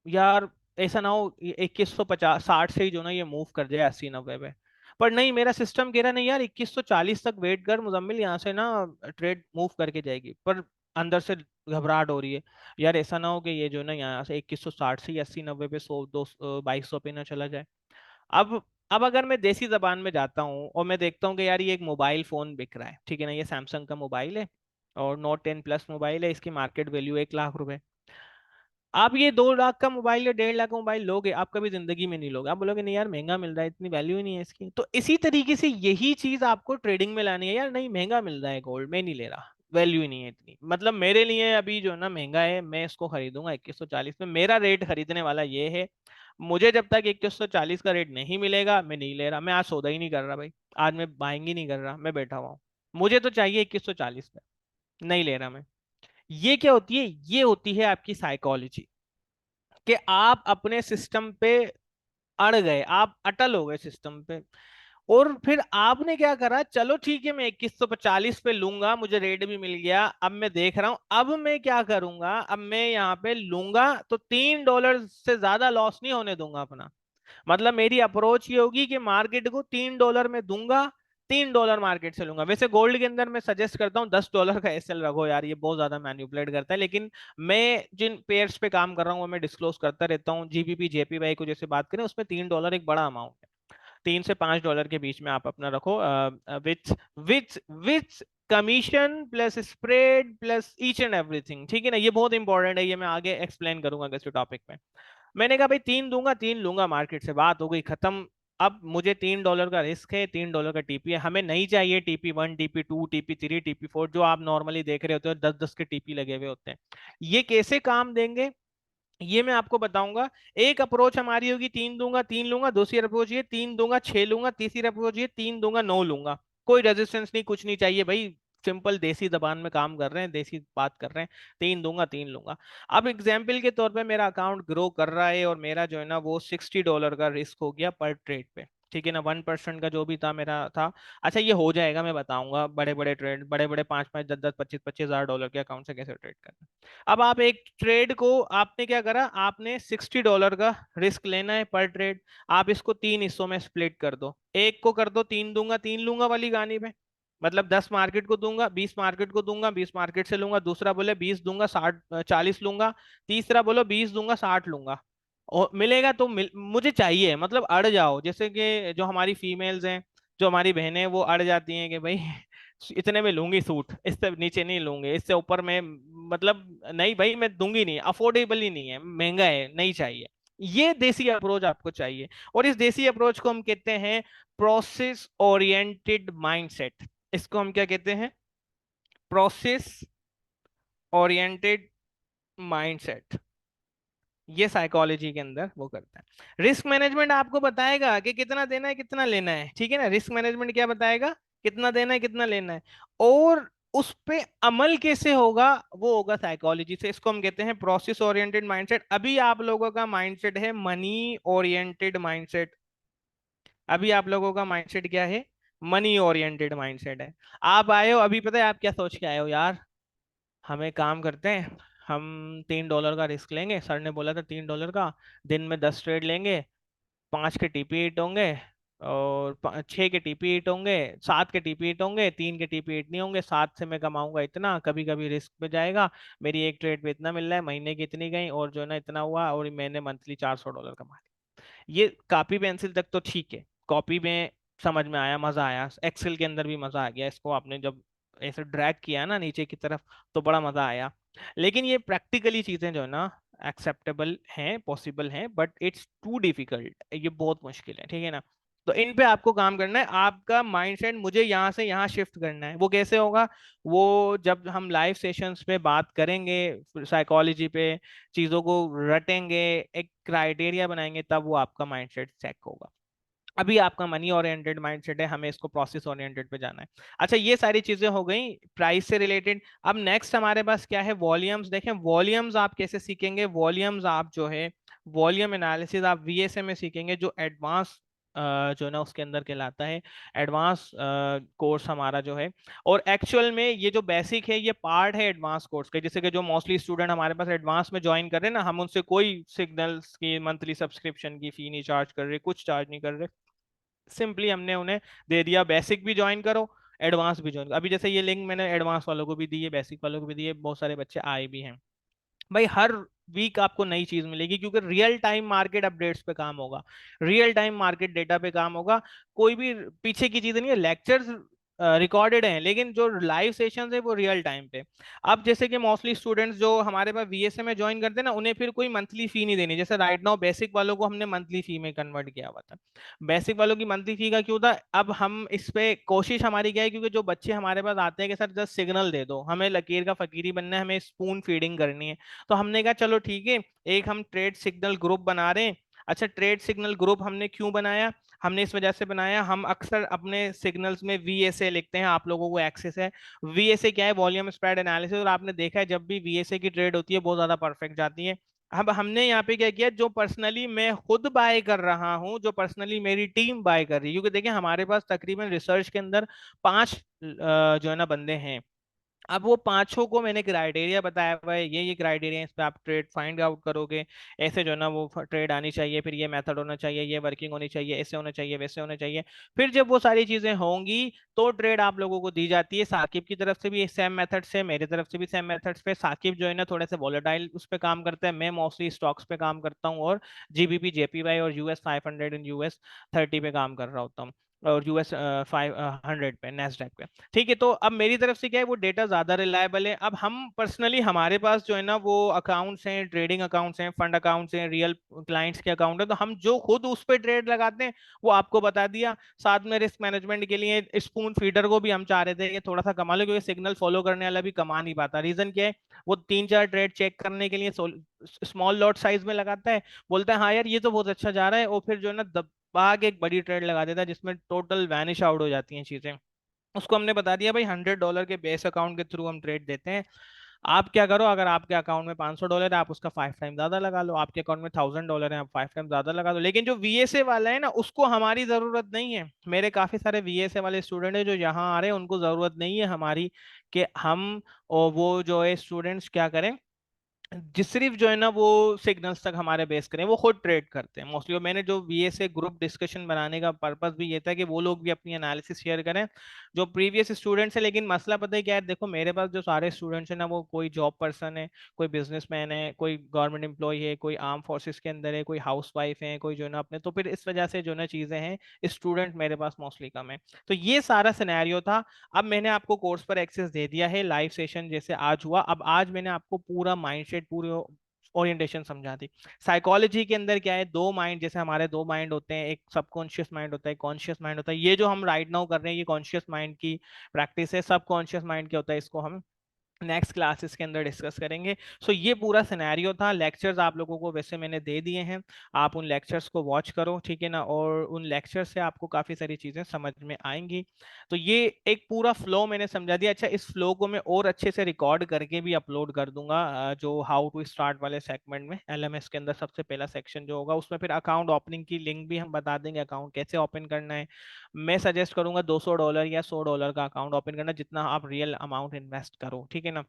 यार ऐसा ना हो 2150 60 से ही जो ना ये मूव कर जाए 80 90 पे। पर नहीं, मेरा सिस्टम कह रहा नहीं यार 2140 तक वेट कर मुजम्मिल, यहाँ से ना ट्रेड मूव करके जाएगी। पर अंदर से घबराहट हो रही है, यार ऐसा ना हो कि ये जो ना यहाँ से 2160 से 80 90 पे 100 200 2200 पे ना चला जाए। अब अगर मैं देसी जबान में जाता हूँ और मैं देखता हूँ कि यार ये एक मोबाइल फोन बिक रहा है, ठीक है ना, ये सैमसंग का मोबाइल है और Note 10 Plus मोबाइल है, इसकी मार्केट वैल्यू 1 लाख रुपए। आप ये 2 लाख का मोबाइल या 1.5 लाख का मोबाइल लोगे, आप कभी जिंदगी में नहीं लोगे, आप बोलोगे नहीं यार महंगा मिल रहा है, इतनी वैल्यू ही नहीं है इसकी। तो इसी तरीके से यही चीज आपको ट्रेडिंग में लानी है, यार नहीं महंगा मिल रहा है गोल्ड, मैं नहीं ले रहा, वैल्यू ही नहीं है इतनी, मतलब मेरे लिए अभी जो ना महंगा है, मैं इसको खरीदूंगा 2140 में, मेरा रेट खरीदने वाला ये है। मुझे जब तक 2140 का रेट नहीं मिलेगा, मैं नहीं ले रहा, मैं आज सौदा ही नहीं कर रहा भाई, आज मैं बाइंग ही नहीं कर रहा, मैं बैठा हुआ हूँ, मुझे तो चाहिए 2140 में, नहीं ले रहा मैं। ये क्या होती है, ये होती है आपकी साइकोलॉजी, कि आप अपने सिस्टम पे अड़ गए, आप अटल हो गए सिस्टम पे। और फिर आपने क्या करा, चलो ठीक है मैं 2150 पे लूंगा, मुझे रेट भी मिल गया, अब मैं देख रहा हूं अब मैं क्या करूंगा, अब मैं यहाँ पे लूंगा तो $3 से ज्यादा लॉस नहीं होने दूंगा अपना। मतलब मेरी अप्रोच ये होगी कि मार्केट को $3 में दूंगा, $3 मार्केट से लूंगा। वैसे गोल्ड के अंदर मैं सजेस्ट करता हूँ $10 का एसएल रखो यार, ये बहुत ज्यादा मैनिपुलेट करता है, लेकिन मैं जिन पेयर्स पे काम कर रहा हूँ वो मैं डिस्क्लोज करता रहता हूँ। जीबीपी जेपीवाई को जैसे बात करें, उसमें $3 एक बड़ा अमाउंट है। $3 से $5 के बीच में आप अपना रखो, with with with commission plus spread plus each and everything, ठीक है ना। ये बहुत इंपॉर्टेंट है, ये मैं आगे एक्सप्लेन करूंगा किसी टॉपिक में। मैंने कहा भाई 3 दूंगा, 3 लूंगा मार्केट से, बात हो गई खत्म। अब मुझे $3 का रिस्क है, $3 का टीपी है, हमें नहीं चाहिए TP1 TP2 TP3 TP4 जो आप नॉर्मली देख रहे होते हो, 10-10 के टीपी लगे हुए होते हैं। ये कैसे काम देंगे ये मैं आपको बताऊंगा। एक अप्रोच हमारी होगी 3 दूंगा 3 लूंगा, दूसरी अप्रोच ये 3 दूंगा 6 लूंगा, तीसरी अप्रोच ये 3 दूंगा 9 लूंगा। कोई रेजिस्टेंस नहीं, कुछ नहीं चाहिए भाई, सिंपल देसी जबान में काम कर रहे हैं, देसी बात कर रहे हैं। 3 दूंगा 3 लूंगा। अब एग्जाम्पल के तौर पे मेरा अकाउंट ग्रो कर रहा है और मेरा जो है ना वो $60 का रिस्क हो गया पर ट्रेड पे, ठीक है ना। 1% का जो भी था मेरा था। अच्छा ये हो जाएगा, मैं बताऊंगा बड़े बड़े ट्रेड, बड़े बड़े 5-5 10-10 25-25 हजार डॉलर के अकाउंट से कैसे ट्रेड करना। अब आप एक ट्रेड को आपने क्या करा, आपने $60 का रिस्क लेना है पर ट्रेड। आप इसको 3 हिस्सों में स्प्लिट कर दो, एक को कर दो 3 दूंगा 3 लूंगा वाली गानी में, मतलब 10 मार्केट को दूंगा, 20 मार्केट को दूंगा, 20 मार्केट से लूंगा। दूसरा बोले 20 दूंगा 60 40 लूंगा। तीसरा बोलो 20 दूंगा 60 लूंगा। और मिलेगा तो मुझे चाहिए, मतलब अड़ जाओ, जैसे कि जो हमारी फीमेल्स हैं, जो हमारी बहनें हैं, वो अड़ जाती हैं कि भाई इतने में लूंगी सूट, इससे नीचे नहीं लूंगी, इससे ऊपर में मतलब नहीं भाई मैं दूंगी नहीं, अफोर्डेबल ही नहीं है, महंगा है, नहीं चाहिए। ये देसी अप्रोच आपको चाहिए। और इस देसी अप्रोच को हम कहते हैं प्रोसेस ओरिएंटेड माइंडसेट। इसको हम क्या कहते हैं, प्रोसेस ओरिएंटेड माइंडसेट। ये साइकोलॉजी के अंदर वो करता है। रिस्क मैनेजमेंट आपको बताएगा कि कितना देना है कितना लेना है, ठीक है ना। रिस्क मैनेजमेंट क्या बताएगा, कितना देना है कितना लेना है, और उस पे अमल कैसे होगा वो होगा साइकोलॉजी से। इसको हम कहते हैं प्रोसेस ओरिएंटेड माइंडसेट। अभी आप लोगों का माइंडसेट है मनी ओरिएंटेड माइंडसेट। अभी आप लोगों का माइंडसेट क्या है, मनी ओरिएंटेड माइंडसेट है। आप आए हो अभी, पता है आप क्या सोच के आए हो, यार हमें काम करते हैं, हम $3 का रिस्क लेंगे, सर ने बोला था $3 का, दिन में 10 ट्रेड लेंगे, 5 के TP8 होंगे, और 6 के TP8 होंगे, 7 के TP8 होंगे, 3 के TP8 नहीं होंगे, 7 से मैं कमाऊंगा इतना, कभी कभी रिस्क पे जाएगा, मेरी एक ट्रेड पे इतना मिल रहा है, महीने की इतनी गई, और जो है ना इतना हुआ, और मैंने मंथली $400 कमा लिया। ये कॉपी पेंसिल तक तो ठीक है, कॉपी में समझ में आया, मजा आया, एक्सेल के अंदर भी मजा आ गया, इसको आपने जब ऐसे ड्रैग किया ना नीचे की तरफ तो बड़ा मजा आया। लेकिन ये प्रैक्टिकली चीजें जो है ना एक्सेप्टेबल हैं, पॉसिबल हैं, बट इट्स टू डिफिकल्ट, ये बहुत मुश्किल है, ठीक है ना। तो इन पे आपको काम करना है, आपका माइंडसेट मुझे यहाँ से यहाँ शिफ्ट करना है। वो कैसे होगा, वो जब हम लाइव सेशंस पे बात करेंगे साइकोलॉजी पे, चीजों को रटेंगे, एक क्राइटेरिया बनाएंगे, तब वो आपका माइंडसेट चेक होगा। अभी आपका मनी ओरिएंटेड माइंडसेट है, हमें इसको प्रोसेस ओरिएंटेड पे जाना है। अच्छा ये सारी चीजें हो गई प्राइस से रिलेटेड। अब नेक्स्ट हमारे पास क्या है, वॉल्यूम्स। देखें वॉल्यूम्स आप कैसे सीखेंगे, वॉल्यूम्स आप जो है वॉल्यूम एनालिसिस आप वीएसए में सीखेंगे, जो एडवांस जो है ना उसके अंदर कहलाता है, एडवांस कोर्स हमारा जो है। और एक्चुअल में ये जो बेसिक है ये पार्ट है एडवांस कोर्स का। जैसे कि जो मोस्टली स्टूडेंट हमारे पास एडवांस में ज्वाइन कर रहे हैं ना, हम उनसे कोई सिग्नल्स की मंथली सब्सक्रिप्शन की फी नहीं चार्ज कर रहे, कुछ चार्ज नहीं कर रहे, सिंपली हमने उन्हें दे दिया बेसिक भी ज्वाइन करो, एडवांस भी ज्वाइन करो। अभी जैसे ये लिंक मैंने एडवांस वालों को भी दी है, बेसिक वालों को भी दी है, बहुत सारे बच्चे आए भी हैं। भाई हर वीक आपको नई चीज मिलेगी, क्योंकि रियल टाइम मार्केट अपडेट्स पे काम होगा, रियल टाइम मार्केट डेटा पे काम होगा। कोई भी पीछे की चीज नहीं है, लेक्चर्स रिकॉर्डेड हैं, लेकिन जो लाइव सेशंस है वो रियल टाइम पे। अब जैसे कि मोस्टली स्टूडेंट्स जो हमारे पास वीएसए में ज्वाइन करते हैं ना, उन्हें फिर कोई मंथली फी नहीं देनी। जैसे राइट नाउ बेसिक वालों को हमने मंथली फी में कन्वर्ट किया हुआ था। बेसिक वालों की मंथली फी का क्यों था, अब हम इस पे कोशिश हमारी क्या है, क्योंकि जो बच्चे हमारे पास आते हैं कि सर जस्ट सिग्नल दे दो, हमें लकीर का फकीरी बनना है, हमें स्पून फीडिंग करनी है, तो हमने कहा चलो ठीक है, एक हम ट्रेड सिग्नल ग्रुप बना रहे हैं। अच्छा ट्रेड सिग्नल ग्रुप हमने क्यों बनाया, हमने इस वजह से बनाया, हम अक्सर अपने सिग्नल्स में वीएसए लिखते हैं, आप लोगों को एक्सेस है। वीएसए क्या है, वॉल्यूम स्प्रेड एनालिसिस, और आपने देखा है जब भी वीएसए की ट्रेड होती है बहुत ज्यादा परफेक्ट जाती है। अब हमने यहाँ पे क्या किया, जो पर्सनली मैं खुद बाय कर रहा हूँ, जो पर्सनली मेरी टीम बाय कर रही है, क्योंकि देखिए हमारे पास तकरीबन रिसर्च के अंदर 5 जो है ना बंदे हैं, अब वो पांचों को मैंने क्राइटेरिया बताया हुआ है, ये क्राइटेरिया, इस पे आप ट्रेड फाइंड आउट करोगे, ऐसे जो है ना वो ट्रेड आनी चाहिए, फिर ये मेथड होना चाहिए, ये वर्किंग होनी चाहिए, ऐसे होना चाहिए, वैसे होना चाहिए। फिर जब वो सारी चीजें होंगी तो ट्रेड आप लोगों को दी जाती है। साकिब की तरफ से भी सेम मेथड से, मेरी तरफ से भी सेम मेथड्स पे। साकिब जो है ना थोड़े से वॉलेटाइल उस पे काम करता है, मैं मोस्टली स्टॉक्स पे काम करता हूँ, और जीबीपी जेपीवाई और US 500 इन US 30 पे काम कर रहा होता हूँ, और US 500 पे, नेस्डेक पे। ठीक है, तो अब मेरी तरफ से क्या है, वो डेटा ज्यादा रिलायबल है। अब हम पर्सनली, हमारे पास जो है ना वो अकाउंट्स हैं, ट्रेडिंग अकाउंट्स हैं, फंड अकाउंट्स हैं, रियल क्लाइंट्स के अकाउंट है, तो हम जो खुद उस पर ट्रेड लगाते हैं वो आपको बता दिया। साथ में रिस्क मैनेजमेंट के लिए स्पून फीडर को भी हम चाह रहे थे कि थोड़ा सा कमा लो, क्योंकि सिग्नल फॉलो करने वाला भी कमा नहीं पाता। रीजन क्या है, वो 3-4 ट्रेड चेक करने के लिए स्मॉल लॉट साइज में लगाता है, बोलता है हाँ यार ये तो बहुत अच्छा जा रहा है, और फिर जो है ना दबा के एक बड़ी ट्रेड लगा देता है जिसमें टोटल वैनिश आउट हो जाती हैं चीजें। उसको हमने बता दिया भाई $100 के बेस अकाउंट के थ्रू हम ट्रेड देते हैं। आप क्या करो, अगर आपके अकाउंट में $500 है, आप उसका 5 टाइम ज्यादा लगा लो। आपके अकाउंट में $1000 है, आप 5 टाइम ज्यादा लगा लो। लेकिन जो वीएसए वाला है ना, उसको हमारी जरूरत नहीं है। मेरे काफी सारे वीएसए वाले स्टूडेंट है जो यहाँ आ रहे हैं, उनको जरूरत नहीं है हमारी कि हम, और वो जो है स्टूडेंट्स क्या करें, जिस सिर्फ जो है ना वो सिग्नल्स तक हमारे बेस करें, वो खुद ट्रेड करते हैं मोस्टली। और मैंने जो वीएसए ग्रुप डिस्कशन बनाने का पर्पस भी ये था कि वो लोग भी अपनी एनालिसिस शेयर करें जो प्रीवियस स्टूडेंट्स है। लेकिन मसला पता है क्या है, देखो मेरे पास जो सारे स्टूडेंट्स हैं ना, वो कोई जॉब पर्सन है, कोई बिजनेसमैन है, कोई गवर्नमेंट एम्प्लॉय है, कोई आर्म फोर्सेस के अंदर है, कोई हाउस वाइफ है, कोई जो है ना अपने, तो फिर इस वजह से जो है ना चीजें हैं, स्टूडेंट मेरे पास मोस्टली कम है। तो ये सारा सिनेरियो था। अब मैंने आपको कोर्स पर एक्सेस दे दिया है, लाइव सेशन जैसे आज हुआ। अब आज मैंने आपको पूरा माइंडसेट, पूरी ओरिएंटेशन समझा दी। साइकोलॉजी के अंदर क्या है, दो माइंड, जैसे हमारे दो माइंड होते हैं, एक सबकॉन्शियस माइंड होता है, कॉन्शियस माइंड होता है। ये जो हम राइट नाउ कर रहे हैं ये कॉन्शियस माइंड की प्रैक्टिस है, सबकॉन्शियस माइंड क्या होता है इसको हम नेक्स्ट क्लासेस के अंदर डिस्कस करेंगे। सो ये पूरा सिनेरियो था। लेक्चर्स आप लोगों को वैसे मैंने दे दिए हैं, आप उन लेक्चर्स को वॉच करो, ठीक है ना, और उन लेक्चर्स से आपको काफ़ी सारी चीज़ें समझ में आएंगी। तो ये एक पूरा फ्लो मैंने समझा दिया। अच्छा, इस फ्लो को मैं और अच्छे से रिकॉर्ड करके भी अपलोड कर दूंगा, जो हाउ टू स्टार्ट वाले सेगमेंट में, एलएमएस के अंदर सबसे पहला सेक्शन जो होगा उसमें फिर अकाउंट ओपनिंग की लिंक भी हम बता देंगे, अकाउंट कैसे ओपन करना है। मैं सजेस्ट करूंगा $200 या $100 का अकाउंट ओपन करना, जितना आप रियल अमाउंट इन्वेस्ट करो, ठीक है ना।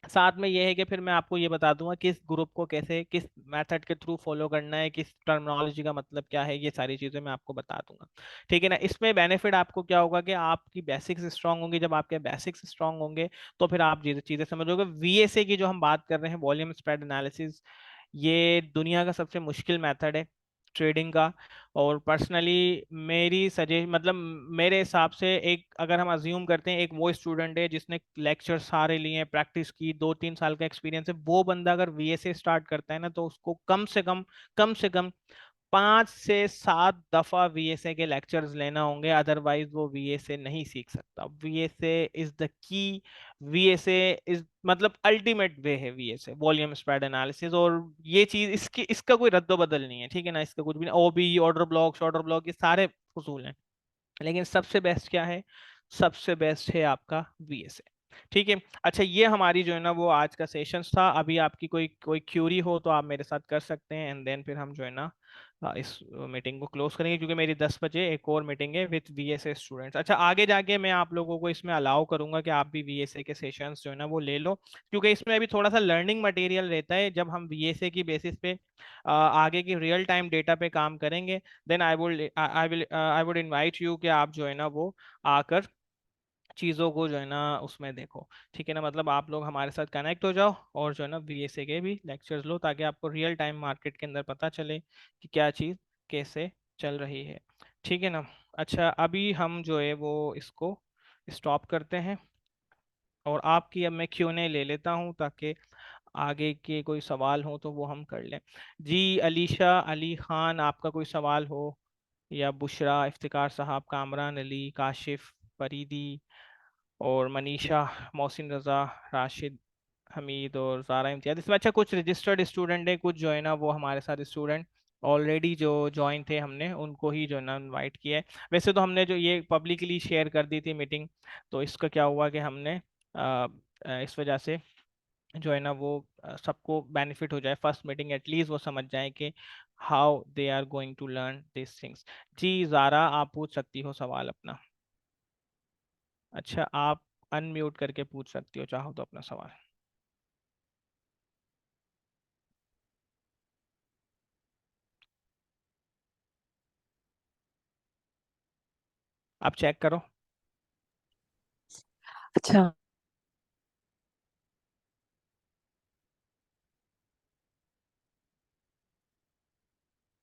साथ में ये है कि फिर मैं आपको ये बता दूंगा किस ग्रुप को कैसे, किस मेथड के थ्रू फॉलो करना है, किस टर्मिनोलॉजी का मतलब क्या है, ये सारी चीजें मैं आपको बता दूंगा, ठीक है ना। इसमें बेनिफिट आपको क्या होगा कि आपकी बेसिक्स स्ट्रांग होंगी। जब आपके बेसिक्स स्ट्रांग होंगे तो फिर आप चीजें चीजें समझोगे। वीएसए की जो हम बात कर रहे हैं, वॉल्यूम स्प्रेड एनालिसिस, ये दुनिया का सबसे मुश्किल मेथड है ट्रेडिंग का। और पर्सनली मेरी सजेस्ट, मतलब मेरे हिसाब से, एक अगर हम अज्यूम करते हैं एक वो स्टूडेंट है जिसने लेक्चर सारे लिए, प्रैक्टिस की, 2-3 साल का एक्सपीरियंस है, वो बंदा अगर वीएसए स्टार्ट करता है ना, तो उसको कम से कम 5 से 7 दफा वीएसए के लेक्चर्स लेना होंगे, अदरवाइज वो वीएसए नहीं सीख सकता। VSA is the key, VSA is मतलब अल्टीमेट वे है वीएसए, वॉल्यूम स्प्रेड एनालिसिस। और ये चीज, इसकी इसका कोई रद्द बदल नहीं है, ठीक है ना, इसका कुछ भी नहीं। ओबी, ऑर्डर ब्लॉक, ये सारे फजूल हैं। लेकिन सबसे बेस्ट क्या है, सबसे बेस्ट है आपका वीएसए, ठीक है। अच्छा, ये हमारी जो है ना वो आज का सेशंस था। अभी आपकी कोई कोई क्यूरी हो तो आप मेरे साथ कर सकते हैं, एंड देन फिर हम जो है ना इस मीटिंग को क्लोज करेंगे, क्योंकि मेरी 10 बजे एक और मीटिंग है विद वीएसए स्टूडेंट्स। अच्छा, आगे जाके मैं आप लोगों को इसमें अलाउ करूंगा कि आप भी वीएसए के सेशंस जो है ना वो ले लो, क्योंकि इसमें अभी थोड़ा सा लर्निंग मटेरियल रहता है। जब हम वीएसए की बेसिस पे आगे की रियल टाइम डेटा पे काम करेंगे, then I would invite you कि आप जो है ना वो आकर चीज़ों को जो है ना उसमें देखो, ठीक है ना। मतलब आप लोग हमारे साथ कनेक्ट हो जाओ और जो है ना वीएसए के भी लेक्चर्स लो, ताकि आपको रियल टाइम मार्केट के अंदर पता चले कि क्या चीज़ कैसे चल रही है, ठीक है ना। अच्छा, अभी हम जो है वो इसको स्टॉप करते हैं, और आपकी अब मैं क्यूएनए ले लेता हूँ, ताकि आगे के कोई सवाल हो तो वो हम कर लें। जी, अलीशा, अली खान, आपका कोई सवाल हो, या बुशरा, इफ्तिकार साहब, कामरान अली, काशिफ, फरीदी और मनीषा, मोहसिन रजा, राशिद, हमीद और ज़ारा इम्तियाज। इसमें अच्छा कुछ रजिस्टर्ड स्टूडेंट है, कुछ जो है ना वो हमारे साथ स्टूडेंट ऑलरेडी जो ज्वाइन थे, हमने उनको ही जो है ना इनवाइट किया है। वैसे तो हमने जो ये पब्लिकली शेयर कर दी थी मीटिंग, तो इसका क्या हुआ कि हमने इस वजह से जो है ना वो सबको बेनिफिट हो जाए, फर्स्ट मीटिंग एटलीस्ट वो समझ जाए कि how they are going to learn this things. जी ज़ारा, आप पूछ सकती हो सवाल अपना। अच्छा, आप अनम्यूट करके पूछ सकती हो चाहो तो अपना सवाल। आप चेक करो। अच्छा।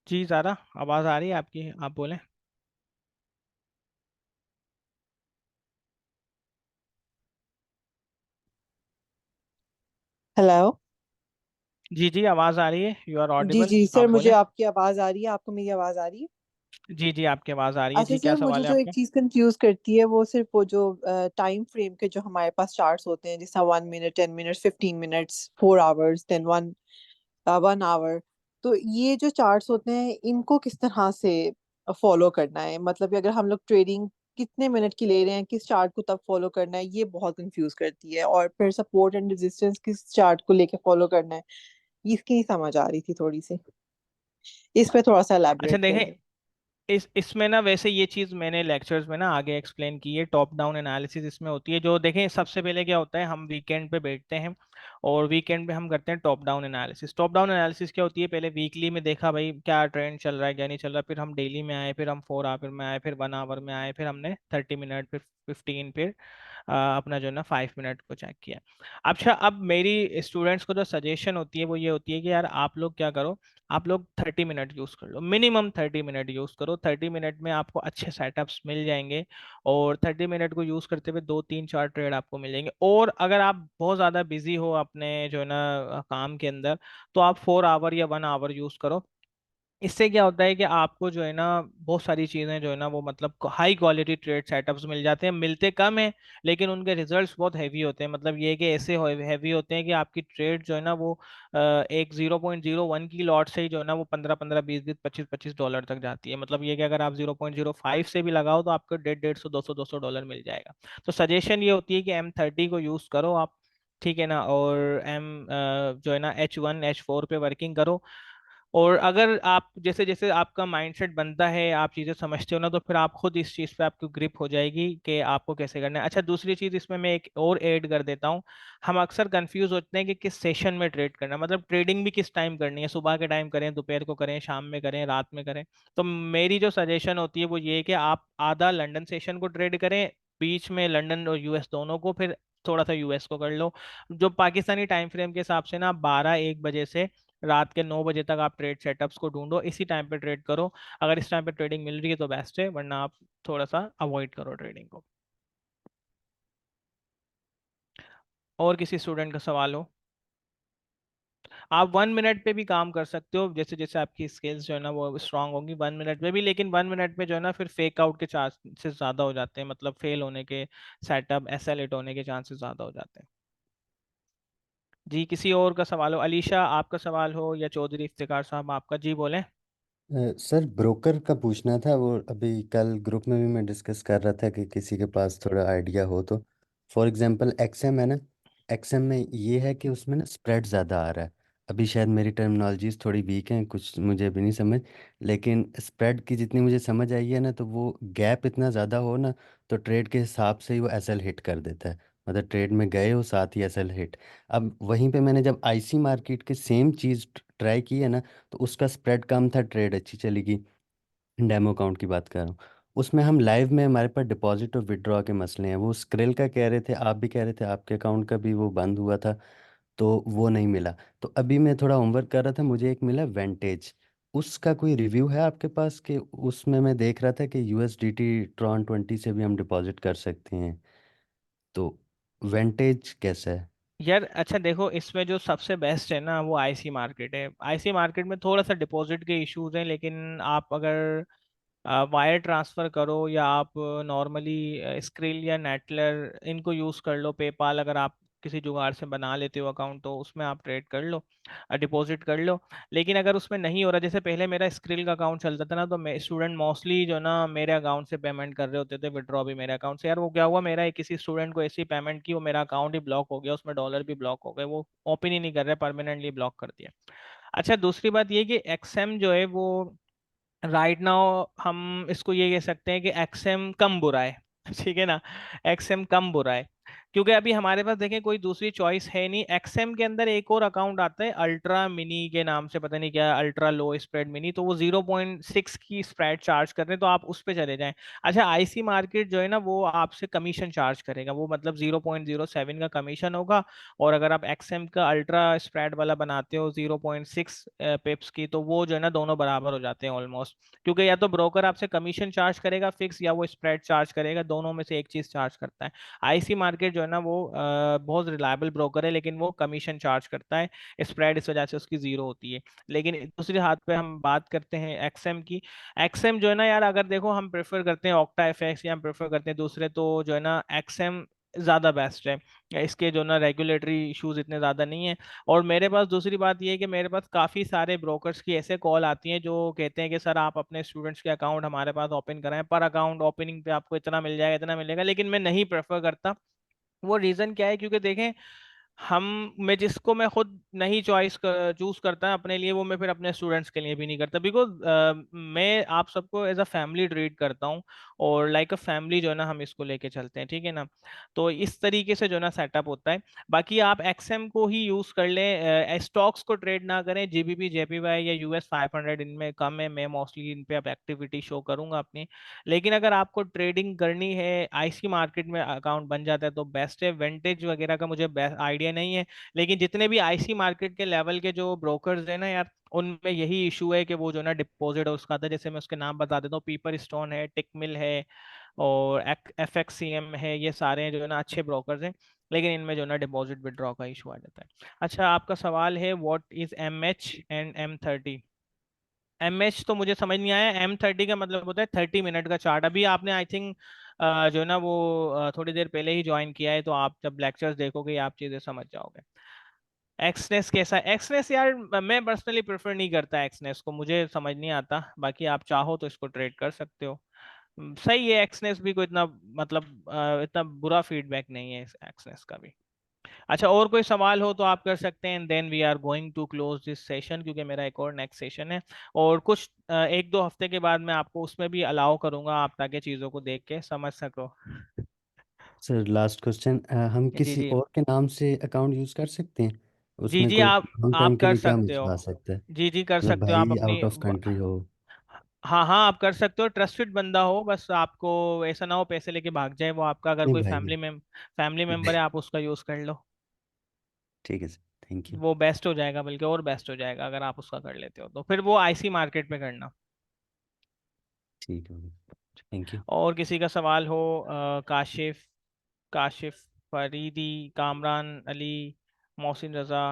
जी ज़ारा, आवाज़ आ रही है आपकी, आप बोलें। हेलो। जी जी, आवाज़ आ रही है, यू आर जी ऑडिबल, जी आप सर, मुझे बोलें। आपकी आवाज आ रही है, आपको मेरी आवाज आ रही है? जी जी, आपकी आवाज़ आ रही है अच्छा जी, क्या सर, मुझे सवाल है जो एक आपके। चीज कंफ्यूज करती है वो सिर्फ वो जो टाइम फ्रेम के जो हमारे पास चार्ट्स होते हैं, जैसे 1 minute, 10 minutes, 15 minutes, 4 hours, then 1 hour. तो ये जो चार्ट्स होते हैं इनको किस तरह से फॉलो करना है? मतलब कि अगर हम लोग ट्रेडिंग कितने मिनट की ले रहे हैं, किस चार्ट को तब फॉलो करना है, ये बहुत कंफ्यूज करती है। और फिर सपोर्ट एंड रेजिस्टेंस किस चार्ट को लेके फॉलो करना है, इसकी नहीं समझ आ रही थी थोड़ी सी। इस पे थोड़ा सा अच्छा elaborate देखें, करें। इसमें ना वैसे ये चीज़ मैंने लेक्चर्स में ना आगे एक्सप्लेन की है, टॉप डाउन एनालिसिस इसमें होती है। जो देखें, सबसे पहले क्या होता है, हम वीकेंड पे बैठते हैं और वीकेंड पे हम करते हैं top down analysis. Top down analysis क्या होती है, पहले वीकली में देखा भाई क्या ट्रेंड चल रहा है क्या नहीं चल रहा, फिर हम डेली में आए, फिर हम 4 आवर में आए, फिर 1 आवर में आए, फिर हमने 30 मिनट, फिर 15, फिर अपना जो है ना 5 मिनट को चेक किया। अच्छा, अब मेरी स्टूडेंट्स को जो सजेशन होती है वो ये होती है कि यार आप लोग क्या करो, आप लोग 30 मिनट यूज़ कर लो, मिनिमम 30 मिनट यूज़ करो। 30 मिनट में आपको अच्छे सेटअप्स मिल जाएंगे और 30 मिनट को यूज़ करते हुए 2 3 4 ट्रेड आपको मिल जाएंगे। और अगर आप बहुत ज़्यादा बिजी हो अपने जो है ना काम के अंदर, तो आप 4 आवर या 1 आवर यूज़ करो। इससे क्या होता है कि आपको जो है ना बहुत सारी चीज़ें जो है ना वो मतलब हाई क्वालिटी ट्रेड सेटअप्स मिल जाते हैं, मिलते कम हैं लेकिन उनके रिजल्ट्स बहुत हैवी होते हैं। मतलब ये कि ऐसे हैवी होते हैं कि आपकी ट्रेड जो है ना वो एक 0.01 की लॉट से ही जो है ना वो 15 15 20 20 25 25 डॉलर तक जाती है। मतलब ये कि अगर आप 0.05 से भी लगाओ तो आपको 150 150 200 डॉलर मिल जाएगा। तो सजेशन ये होती है कि M30 को यूज़ करो आप, ठीक है ना। और जो है ना H1 H4 पे वर्किंग करो। और अगर आप जैसे जैसे आपका माइंडसेट बनता है, आप चीज़ें समझते हो ना, तो फिर आप खुद इस चीज़ पे आपको ग्रिप हो जाएगी कि आपको कैसे करना है। अच्छा, दूसरी चीज़ इसमें मैं एक और ऐड कर देता हूँ। हम अक्सर कंफ्यूज होते हैं कि किस सेशन में ट्रेड करना है, मतलब ट्रेडिंग भी किस टाइम करनी है, सुबह के टाइम करें, दोपहर को करें, शाम में करें, रात में करें। तो मेरी जो सजेशन होती है वो ये है कि आप आधा लंदन सेशन को ट्रेड करें, बीच में लंदन और यूएस दोनों को, फिर थोड़ा सा यूएस को कर लो। जो पाकिस्तानी टाइम फ्रेम के हिसाब से ना 12 1 बजे से रात के 9 बजे तक आप ट्रेड सेटअप्स को ढूंढो, इसी टाइम पे ट्रेड करो। अगर इस टाइम पे ट्रेडिंग मिल रही है तो बेस्ट है, वरना आप थोड़ा सा अवॉइड करो ट्रेडिंग को। और किसी स्टूडेंट का सवाल हो। आप 1 मिनट पे भी काम कर सकते हो, जैसे जैसे आपकी स्किल्स जो है ना वो स्ट्रांग होंगी 1 मिनट पे भी, लेकिन 1 मिनट में जो है ना फिर फेक आउट के चांसेस ज़्यादा हो जाते हैं, मतलब फेल होने के, सेटअप एसएल होने के चांसेस ज़्यादा हो जाते हैं। जी, किसी और का सवाल हो, अलीशा आपका सवाल हो या चौधरी इफ्तिकार साहब आपका, जी बोलें। सर ब्रोकर का पूछना था। वो अभी कल ग्रुप में भी मैं डिस्कस कर रहा था कि किसी के पास थोड़ा आइडिया हो तो। फॉर एग्जांपल एक्सएम है ना, एक्सएम में ये है कि उसमें ना स्प्रेड ज़्यादा आ रहा है। अभी शायद मेरी टर्मिनोलॉजीज थोड़ी वीक हैं, कुछ मुझे भी नहीं समझ, लेकिन स्प्रेड की जितनी मुझे समझ आई है ना, तो वो गैप इतना ज़्यादा हो ना, तो ट्रेड के हिसाब से ही वो एसएल हिट कर देता है। मतलब ट्रेड में गए हो साथ ही एसएल हिट। अब वहीं पे मैंने जब आईसी मार्केट के सेम चीज़ ट्राई की है ना, तो उसका स्प्रेड कम था, ट्रेड अच्छी चलेगी। डेमो अकाउंट की बात कर रहा हूँ। उसमें हम लाइव में हमारे पास डिपॉजिट और विड्रॉ के मसले हैं। वो स्क्रिल का कह रहे थे, आप भी कह रहे थे, आपके अकाउंट का भी वो बंद हुआ था, तो वो नहीं मिला। तो अभी मैं थोड़ा होमवर्क कर रहा था, मुझे एक मिला वेंटेज। उसका कोई रिव्यू है आपके पास? कि उसमें मैं देख रहा था कि यूएसडीटी ट्रॉन 20 से भी हम डिपॉजिट कर सकते हैं, तो वेंटेज कैसा है? यार अच्छा देखो, इसमें जो सबसे बेस्ट है ना वो आईसी मार्केट है। आईसी मार्केट में थोड़ा सा डिपॉजिट के इश्यूज हैं, लेकिन आप अगर वायर ट्रांसफ़र करो या आप नॉर्मली स्क्रिल या नेटलर इनको यूज़ कर लो, पेपाल अगर आप किसी जुगाड़ से बना लेते हो अकाउंट तो उसमें आप ट्रेड कर लो, डिपॉजिट कर लो। लेकिन अगर उसमें नहीं हो रहा, जैसे पहले मेरा स्क्रिल का अकाउंट चलता था ना, तो मैं स्टूडेंट मोस्टली जो ना मेरे अकाउंट से पेमेंट कर रहे होते थे, विड्रॉ भी मेरे अकाउंट से। यार वो क्या हुआ, मेरा एक किसी स्टूडेंट को ऐसी पेमेंट की, वो मेरा अकाउंट ही ब्लॉक हो गया, उसमें डॉलर भी ब्लॉक हो गए, वो ओपन ही नहीं कर रहे, परमानेंटली ब्लॉक कर दिया। अच्छा, दूसरी बात ये कि एक्सएम जो है वो राइट नाउ हम इसको ये कह सकते हैं कि एक्सएम कम बुरा है ठीक है ना, एक्सएम कम बुरा है। क्योंकि अभी हमारे पास देखें कोई दूसरी चॉइस है नहीं। एक्सएम के अंदर एक और अकाउंट आता है अल्ट्रा मिनी के नाम से, पता नहीं क्या, अल्ट्रा लो स्प्रेड मिनी, तो वो 0.6 की स्प्रेड चार्ज कर रहे हैं, तो आप उस पे चले जाएं। अच्छा, आईसी मार्केट जो है ना वो आपसे कमीशन चार्ज करेगा, वो मतलब 0.07 का कमीशन होगा। और अगर आप एक्सएम का अल्ट्रा स्प्रेड वाला बनाते हो 0.6 पिप्स की, तो वो जो है ना दोनों बराबर हो जाते हैं ऑलमोस्ट। क्योंकि या तो ब्रोकर आपसे कमीशन चार्ज करेगा फिक्स, या वो स्प्रेड चार्ज करेगा, दोनों में से एक चीज चार्ज करता है। आईसी मार्केट जो है ना वो बहुत रिलायबल ब्रोकर है, लेकिन वो कमीशन चार्ज करता है, स्प्रेड इस वजह से उसकी जीरो होती है। लेकिन दूसरे हाथ पे हम बात करते हैं एक्सएम की। एक्सएम जो है ना यार, अगर देखो हम प्रेफर करते हैं ऑक्टा एफएक्स या हम प्रेफर करते हैं दूसरे, तो जो है ना एक्सएम ज़्यादा बेस्ट है। इसके जो ना रेगुलेटरी इश्यूज इतने ज़्यादा नहीं है। और मेरे पास दूसरी बात ये है कि मेरे पास काफ़ी सारे ब्रोकर्स की ऐसे कॉल आती हैं जो कहते हैं कि सर आप अपने स्टूडेंट्स के अकाउंट हमारे पास ओपन कराएं, पर अकाउंट ओपनिंग पे आपको इतना मिल जाएगा, इतना मिलेगा, लेकिन मैं नहीं प्रेफर करता। वो रीजन क्या है, क्योंकि देखें हम, मैं खुद नहीं चूज करता अपने लिए, वो मैं फिर अपने स्टूडेंट्स के लिए भी नहीं करता, बिकॉज मैं आप सबको एज अ फैमिली ट्रीट करता हूँ। और लाइक अ फैमिली जो है ना हम इसको लेके चलते हैं, ठीक है ना। तो इस तरीके से जो है ना सेटअप होता है। बाकी आप एक्सएम को ही यूज कर लें, स्टॉक्स को ट्रेड ना करें, जीबीपी जेपीवाई या US 500 इनमें कम है, मैं मोस्टली इन पे अब एक्टिविटी शो करूंगा अपनी। लेकिन अगर आपको ट्रेडिंग करनी है, आईसी मार्केट में अकाउंट बन जाता है तो बेस्ट है। वेंटेज वगैरह का मुझे आइडिया नहीं है, लेकिन जितने भी आईसी मार्केट के लेवल के जो ब्रोकर्स हैं ना यार, उनमें यही इशू है कि वो जो ना डिपॉजिट है उसका आता है। जैसे मैं उसके नाम बता देता हूँ, पीपर स्टोन है, टिकमिल है, और FXCM है, ये सारे हैं जो है ना अच्छे ब्रोकर्स हैं, लेकिन इनमें जो है ना डिपॉजिट विड्रॉ का इशू आ जाता है। अच्छा, आपका सवाल है what is MH and M30। MH तो मुझे समझ नहीं आया, M30 का मतलब होता है 30 मिनट का चार्ट। अभी आपने आई थिंक जो है ना वो थोड़ी देर पहले ही ज्वाइन किया है, तो आप जब लेक्चर्स देखोगे आप चीजें समझ जाओगे। एक्सनेस कैसा है? एक्सनेस यार मैं पर्सनली प्रेफर नहीं करता एक्सनेस को, मुझे समझ नहीं आता। बाकी आप चाहो तो इसको ट्रेड कर सकते हो। सही है, एक्सनेस भी कोई इतना मतलब इतना बुरा फीडबैक नहीं है इस एक्सनेस का भी। अच्छा, और कोई सवाल हो तो आप कर सकते हैं, then we are going to close this session, क्योंकि मेरा एक और नेक्स्ट सेशन है। और कुछ 1-2 हफ्ते के बाद मैं आपको उसमें भी अलाउ करूंगा, आप ताकि चीज़ों को देख के समझ सको। सर लास्ट क्वेश्चन, हम जी किसी जी। और के नाम से अकाउंट यूज़ कर सकते हैं? जी उसमें जी, कोई आप लॉन्ग टाइम आप के कर लिए क्या सकते हो। मसला आ सकता है? जी जी, कर मतलब सकते हो आप भाई अपनी आउट ऑफ कंट्री हो। हाँ हाँ, आप कर सकते हो, ट्रस्टेड बंदा हो, बस आपको ऐसा ना हो पैसे लेके भाग जाए वो आपका। अगर नहीं कोई भाई नहीं। फैमिली मेंबर है, आप उसका यूज़ कर लो। ठीक है सर, थैंक यू। वो बेस्ट हो जाएगा, बल्कि और बेस्ट हो जाएगा अगर आप उसका कर लेते हो, तो फिर वो आईसी मार्केट में करना। ठीक है, थैंक यू। और किसी का सवाल हो, काशिफ, काशिफ फरीदी, कामरान अली, मोहसिन रजा।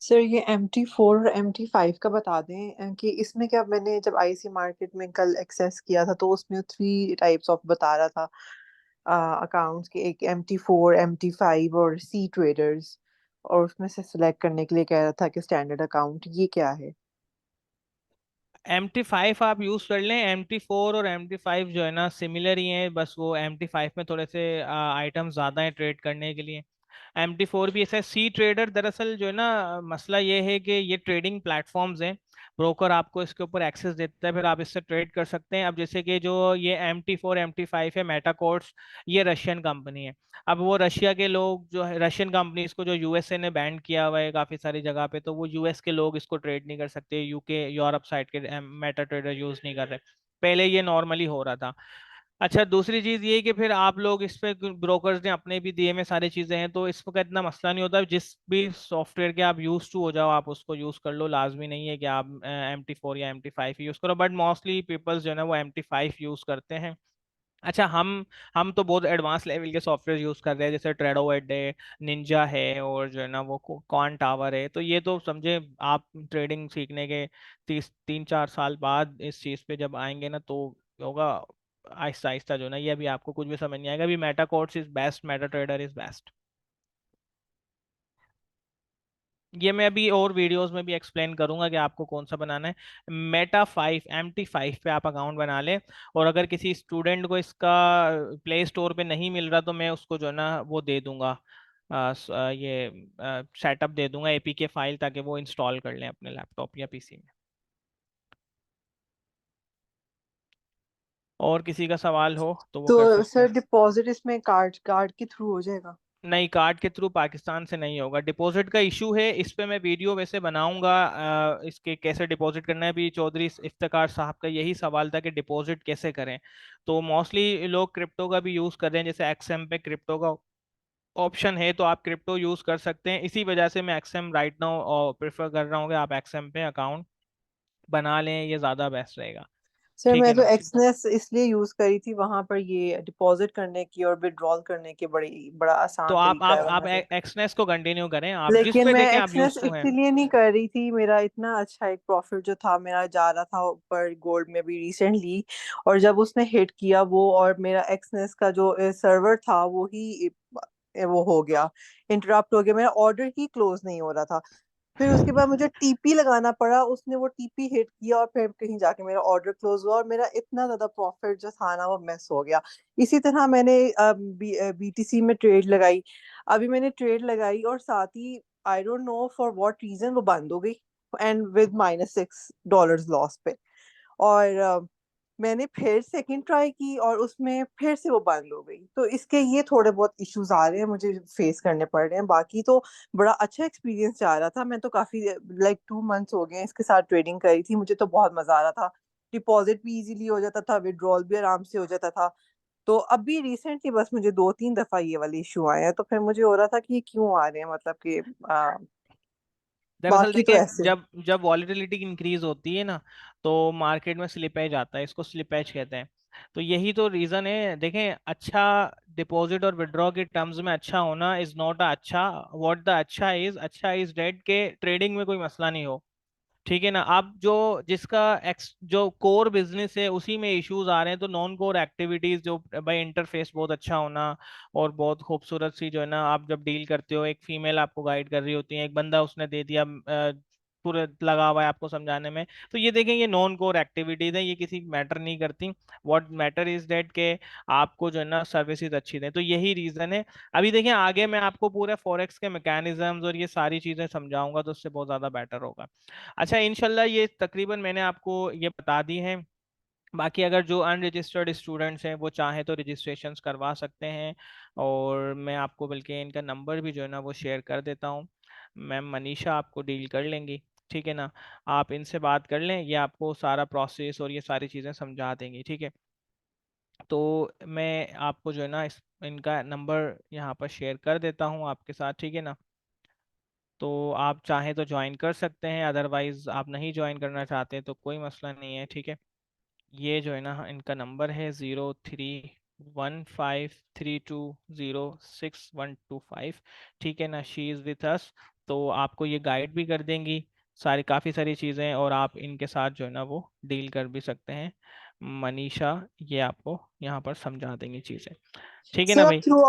सर ये MT4 और MT5 का बता दें कि इसमें क्या, मैंने जब आईसी मार्केट में कल एक्सेस किया था तो उसमें 3 टाइप्स ऑफ बता रहा था अकाउंट्स के, एक MT4 MT5 और सी ट्रेडर्स, और उसमें से सिलेक्ट करने के लिए कह रहा था कि स्टैंडर्ड अकाउंट, ये क्या है? MT5 आप यूज कर लें। MT4 और MT5 जो है ना सिमिलर ही हैं, बस वो MT5 में थोड़े से आइटम ज्यादा हैं ट्रेड करने के लिए। MT4 भी ऐसा है। सी ट्रेडर दरअसल जो है ना मसला ये है कि ये ट्रेडिंग प्लेटफॉर्म्स हैं, ब्रोकर आपको इसके ऊपर एक्सेस देता है, फिर आप इससे ट्रेड कर सकते हैं। अब जैसे कि जो ये MT4 MT5 है, मेटाकोर्स, ये रशियन कंपनी है। अब वो रशिया के लोग जो है, रशियन कंपनी इसको जो यूएसए ने बैन किया हुआ है काफी सारी जगह पे, तो वो यूएस के लोग इसको ट्रेड नहीं कर सकते, यूके यूरोप साइड के मेटा ट्रेडर यूज नहीं कर रहे। पहले ये नॉर्मली हो रहा था। अच्छा, दूसरी चीज ये कि फिर आप लोग इस पे ब्रोकर्स ने अपने भी दिए में सारी चीजें हैं, तो इसका इतना मसला नहीं होता। जिस भी सॉफ्टवेयर के आप यूज टू हो जाओ आप उसको यूज कर लो, लाजमी नहीं है कि आप MT4 या MT5 यूज करो, बट मोस्टली पीपल्स जो है ना वो MT5 यूज करते हैं। अच्छा, हम तो बहुत एडवांस लेवल के सॉफ्टवेयर यूज कर रहे हैं, जैसे ट्रेडोवेट है, निंजा है, और जो है ना वो क्वांट टावर है। तो ये तो समझे आप ट्रेडिंग सीखने के 3-4 साल बाद इस चीज पे जब आएंगे ना, तो होगा आहिस्ता आहिस्ता जो है ना, ये अभी आपको कुछ भी समझ नहीं आएगा। अभी Meta course is best, Meta trader is best. ये मैं अभी और वीडियोस में भी एक्सप्लेन करूंगा कि आपको कौन सा बनाना है। MT5 पे आप अकाउंट बना लें। और अगर किसी स्टूडेंट को इसका प्ले स्टोर पे नहीं मिल रहा, तो मैं उसको जो है ना वो दे दूंगा, ये सेटअप दे दूंगा, एपीके फाइल, ताकि वो इंस्टॉल कर लें अपने लैपटॉप या पीसी में। और किसी का सवाल हो तो वो कर तो सकते सर हैं। डिपॉजिट इसमें कार्ड कार्ड के थ्रू हो जाएगा? नहीं, कार्ड के थ्रू पाकिस्तान से नहीं होगा। डिपॉजिट का इशू है, इस पे मैं वीडियो वैसे बनाऊंगा, इसके कैसे डिपॉजिट करना है। भी चौधरी इफ्तिकार साहब का यही सवाल था कि डिपॉजिट कैसे करें। तो मोस्टली लोग क्रिप्टो का भी यूज़ कर रहे हैं, जैसे एक्सएम पे क्रिप्टो का ऑप्शन है, तो आप क्रिप्टो यूज़ कर सकते हैं। इसी वजह से मैं एक्सएम राइट नाउ प्रेफर कर रहा हूँ कि आप एक्सएम पे अकाउंट बना लें, ये ज़्यादा बेस्ट रहेगा। सर ठीक मैं है तो ना। एक्सनेस इसलिए यूज करी थी, वहां पर ये डिपॉजिट करने की और विड्रॉल करने की बड़ा तो आसान आप तरीका आप है आप वहां से। एक्सनेस को कंटिन्यू करें, आप जिस लेकिन पे मैं देखें आप एक्सनेस यूज टू हैं। इसीलिए नहीं कर रही थी, मेरा इतना अच्छा एक प्रॉफिट जो था मेरा जा रहा था ऊपर गोल्ड में भी रिसेंटली, और जब उसने हिट किया वो, और मेरा एक्सनेस का जो सर्वर था वो ही वो हो गया, इंटरप्ट हो गया, मेरा ऑर्डर ही क्लोज नहीं हो रहा था। फिर उसके बाद मुझे टीपी लगाना पड़ा, उसने वो टीपी हिट किया और फिर कहीं जाके मेरा ऑर्डर क्लोज हुआ और मेरा इतना ज्यादा प्रॉफिट जो था ना वो मिस हो गया। इसी तरह मैंने बीटीसी में ट्रेड लगाई। अभी मैंने ट्रेड लगाई और साथ ही I don't know for what reason वो बंद हो गई, एंड विद -$6 लॉस पे। और मैंने फिर सेकंड ट्राई की और उसमें फिर से वो बंद हो गई। तो इसके ये थोड़े बहुत इश्यूज आ रहे हैं, मुझे फेस करने पड़ रहे हैं। बाकी तो बड़ा अच्छा एक्सपीरियंस जा रहा था। मैं तो काफी लाइक 2 मंथ्स हो गए हैं इसके साथ ट्रेडिंग करी थी, मुझे तो बहुत मजा आ रहा था। डिपॉजिट भी इजीली हो जाता था, विड्रॉल भी आराम से हो जाता था। तो अभी रिसेंटली बस मुझे 2-3 दफा ये वाले इशू आए हैं, तो फिर मुझे हो रहा था कि ये क्यों आ रहे हैं, मतलब कि दरअसल बाकी तो देखें, ऐसे। जब जब वॉलेटिलिटी इंक्रीज होती है ना, तो मार्केट में स्लिपेज आता है, इसको स्लिपेज कहते हैं। तो यही तो रीजन है। देखें, अच्छा डिपॉजिट और विड्रॉ के टर्म्स में अच्छा होना इज नॉट अ अच्छा। व्हाट द अच्छा इज डेट के ट्रेडिंग में कोई मसला नहीं हो। ठीक है ना। आप जो जिसका एक्स जो कोर बिजनेस है उसी में इश्यूज आ रहे हैं, तो नॉन कोर एक्टिविटीज जो भाई, इंटरफेस बहुत अच्छा होना और बहुत खूबसूरत सी जो है ना, आप जब डील करते हो, एक फीमेल आपको गाइड कर रही होती है, एक बंदा उसने दे दिया पूरे लगा हुआ है आपको समझाने में। तो ये देखें, ये नॉन कोर एक्टिविटीज है, ये किसी मैटर नहीं करती। व्हाट मैटर इज डेट के आपको जो है ना सर्विसेज अच्छी दें, तो यही रीजन है। अभी देखिए, आगे मैं आपको पूरे फॉरेक्स के मैकेनिज्म्स और ये सारी चीजें समझाऊंगा, तो उससे बहुत ज्यादा बेटर होगा। अच्छा, इंशाल्लाह ये तकरीबन मैंने आपको ये बता दी है। बाकी अगर जो अनरजिस्टर्ड स्टूडेंट्स हैं वो चाहें तो रजिस्ट्रेशंस करवा सकते हैं। और मैं आपको बल्कि इनका नंबर भी जो है ना वो शेयर कर देता हूँ। मैम मनीषा आपको डील कर लेंगी। ठीक है ना। आप इनसे बात कर लें, ये आपको सारा प्रोसेस और ये सारी चीज़ें समझा देंगी। ठीक है। तो मैं आपको जो है ना इनका नंबर यहाँ पर शेयर कर देता हूँ आपके साथ। ठीक है ना। तो आप चाहें तो ज्वाइन कर सकते हैं, अदरवाइज आप नहीं ज्वाइन करना चाहते तो कोई मसला नहीं है। ठीक है। ये जो है ना इनका नंबर है 03153206 125। ठीक है ना। She is with us. तो आपको ये गाइड भी कर देंगी सारी, काफ़ी सारी चीज़ें, और आप इनके साथ जो है ना वो डील कर भी सकते हैं। मनीषा ये आपको यहाँ पर समझा देंगी चीज़ें। ठीक है सर ना अब भाई। थ्रू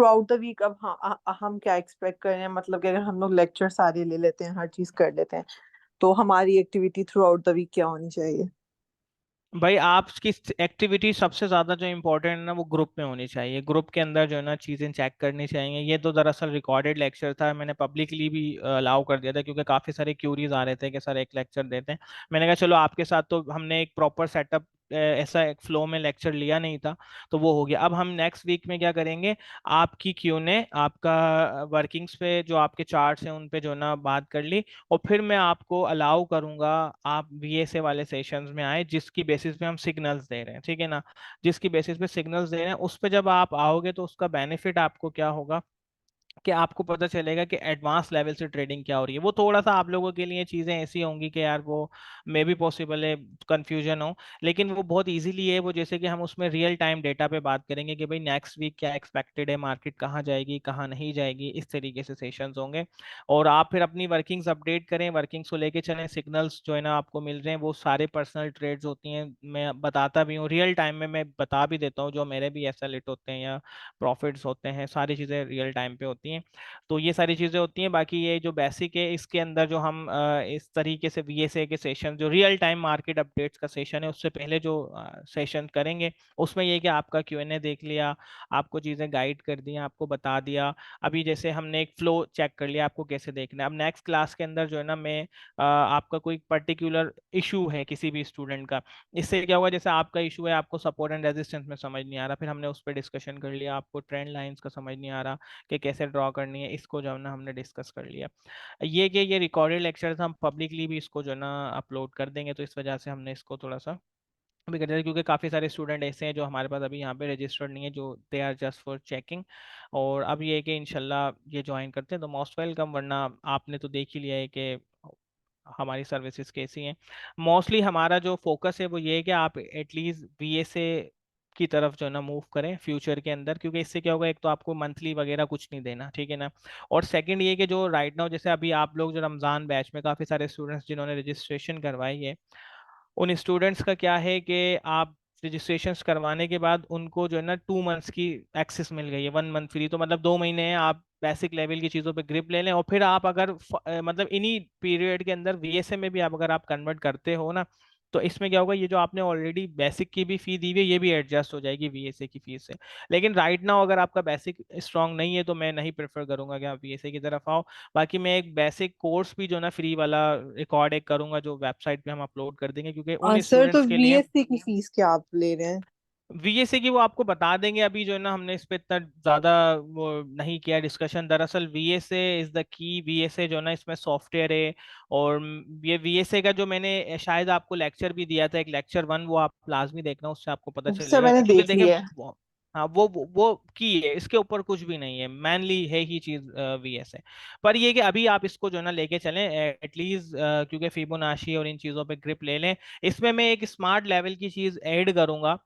आउट द वीक अब हाँ हम क्या एक्सपेक्ट कर रहे हैं, मतलब कि अगर हम लोग लेक्चर सारे ले लेते हैं, हर चीज कर लेते हैं, तो हमारी activity throughout the week क्या होनी चाहिए? भाई, आपकी एक्टिविटी सबसे ज्यादा जो इम्पोर्टेंट है ना, वो ग्रुप में होनी चाहिए। ग्रुप के अंदर जो है ना चीजें चेक करनी चाहिए। ये तो दरअसल रिकॉर्डेड लेक्चर था, मैंने पब्लिकली भी अलाउ कर दिया था, क्योंकि काफी सारे क्यूरीज आ रहे थे कि सर एक लेक्चर देते हैं। मैंने कहा चलो, आपके साथ तो हमने एक प्रॉपर सेटअप ऐसा एक फ्लो में लेक्चर लिया नहीं था, तो वो हो गया। अब हम नेक्स्ट वीक में क्या करेंगे, आपकी क्यू ने आपका वर्किंग्स पे जो आपके चार्ट्स हैं उन पे जो है ना बात कर ली, और फिर मैं आपको अलाउ करूंगा आप बीएसए वाले सेशंस में आए, जिसकी बेसिस पे हम सिग्नल्स दे रहे हैं। ठीक है ना। जिसकी बेसिस पे सिग्नल्स दे रहे हैं, उस पे जब आप आओगे तो उसका बेनिफिट आपको क्या होगा कि आपको पता चलेगा कि एडवांस लेवल से ट्रेडिंग क्या हो रही है। वो थोड़ा सा आप लोगों के लिए चीज़ें ऐसी होंगी कि यार वो मे भी पॉसिबल है कंफ्यूजन हो, लेकिन वो बहुत इजीली है। वो जैसे कि हम उसमें रियल टाइम डेटा पे बात करेंगे कि भाई नेक्स्ट वीक क्या एक्सपेक्टेड है, मार्केट कहाँ जाएगी कहाँ नहीं जाएगी, इस तरीके से सेशंस होंगे। और आप फिर अपनी वर्किंग्स अपडेट करें, वर्किंग्स को लेके चलें। सिग्नल्स जो है ना आपको मिल रहे हैं, वो सारे पर्सनल ट्रेड्स होती हैं, मैं बताता भी हूँ रियल टाइम में, मैं बता भी देता हूँ जो मेरे भी एसएल हिट होते हैं या प्रॉफिट्स होते हैं, सारी चीज़ें रियल टाइम पे होती हैं। होती हैं। तो ये सारी चीज़ें होती हैं। बाकी ये जो बेसिक है इसके अंदर जो हम इस तरीके से वीएसए के सेशन, जो रियल टाइम मार्केट अपडेट्स का सेशन है, उससे पहले जो सेशन करेंगे उसमें ये कि आपका क्यूएनए देख लिया, आपको चीज़ें गाइड कर दी, आपको बता दिया। अभी जैसे हमने एक फ्लो चेक कर लिया आपको कैसे देखना है। अब नेक्स्ट क्लास के अंदर जो है ना, मैं आपका कोई पर्टिकुलर इशू है किसी भी स्टूडेंट का, इससे क्या होगा, जैसे आपका इशू है, आपको सपोर्ट एंड रेजिस्टेंस में समझ नहीं आ रहा, फिर हमने उस पर डिस्कशन कर लिया। आपको ट्रेंड लाइंस का समझ नहीं आ रहा कि कैसे ड्रॉ करनी है, इसको जो है ना हमने डिस्कस कर लिया। ये कि ये रिकॉर्डेड लेक्चर्स हम पब्लिकली भी इसको जो है ना अपलोड कर देंगे, तो इस वजह से हमने इसको थोड़ा सा अभी कर दिया, क्योंकि काफ़ी सारे स्टूडेंट ऐसे हैं जो हमारे पास अभी यहाँ पे रजिस्टर्ड नहीं है, जो they are just for checking. और अब ये है कि इंशाल्लाह ये ज्वाइन करते हैं तो मोस्ट वेलकम, वरना आपने तो देख ही लिया है कि हमारी सर्विसेज कैसी हैं। मोस्टली हमारा जो फोकस है वो ये है कि आप एटलीस्ट बीएसए की तरफ जो है ना मूव करें फ्यूचर के अंदर, क्योंकि इससे क्या होगा, एक तो आपको मंथली वगैरह कुछ नहीं देना, ठीक है ना। और सेकंड ये कि जो राइट नाउ जैसे अभी आप लोग जो रमज़ान बैच में काफ़ी सारे स्टूडेंट्स जिन्होंने रजिस्ट्रेशन करवाई है, उन स्टूडेंट्स का क्या है कि आप रजिस्ट्रेशंस करवाने के बाद उनको जो है ना 2 मंथ्स की एक्सेस मिल गई है, 1 मंथ फ्री। तो मतलब 2 महीने हैं, आप बेसिक लेवल की चीज़ों पे ग्रिप ले लें, और फिर आप अगर मतलब इन्हीं पीरियड के अंदर वीएसए में भी आप अगर आप कन्वर्ट करते हो ना, तो इसमें क्या होगा, ये जो आपने ऑलरेडी बेसिक की भी फी दी हुई है ये भी एडजस्ट हो जाएगी वीएसए की फीस से। लेकिन राइट नाउ अगर आपका बेसिक स्ट्रांग नहीं है तो मैं नहीं प्रेफर करूंगा कि आप वीएसए की तरफ आओ। बाकी मैं एक बेसिक कोर्स भी जो ना फ्री वाला रिकॉर्ड एक करूंगा, जो वेबसाइट पे हम अपलोड कर देंगे, क्योंकि उन सर तो स्टूडेंट्स के लिए बीएससी की फीस क्या आप ले रहे हैं? वीएसए की वो आपको बता देंगे। अभी जो है ना हमने इस पे इतना ज्यादा वो नहीं किया डिस्कशन। दरअसल VSA is the key, VSA जो है ना इसमें सॉफ्टवेयर है। और ये वीएसए का जो मैंने शायद आपको लेक्चर भी दिया था, एक लेक्चर 1, वो आप लाजमी देखना, उससे आपको पता सर चलेगा, मैंने क्योंकि देख देखें लिया है। हाँ वो की है, इसके ऊपर कुछ भी नहीं है, मैनली है ही चीज वीएसए। पर ये कि अभी आप इसको जो है ना लेके चलें एटलीस्ट, क्योंकि फिबोनाची और इन चीजों पे ग्रिप ले लें। इसमें मैं एक स्मार्ट लेवल की चीज ऐड करूंगा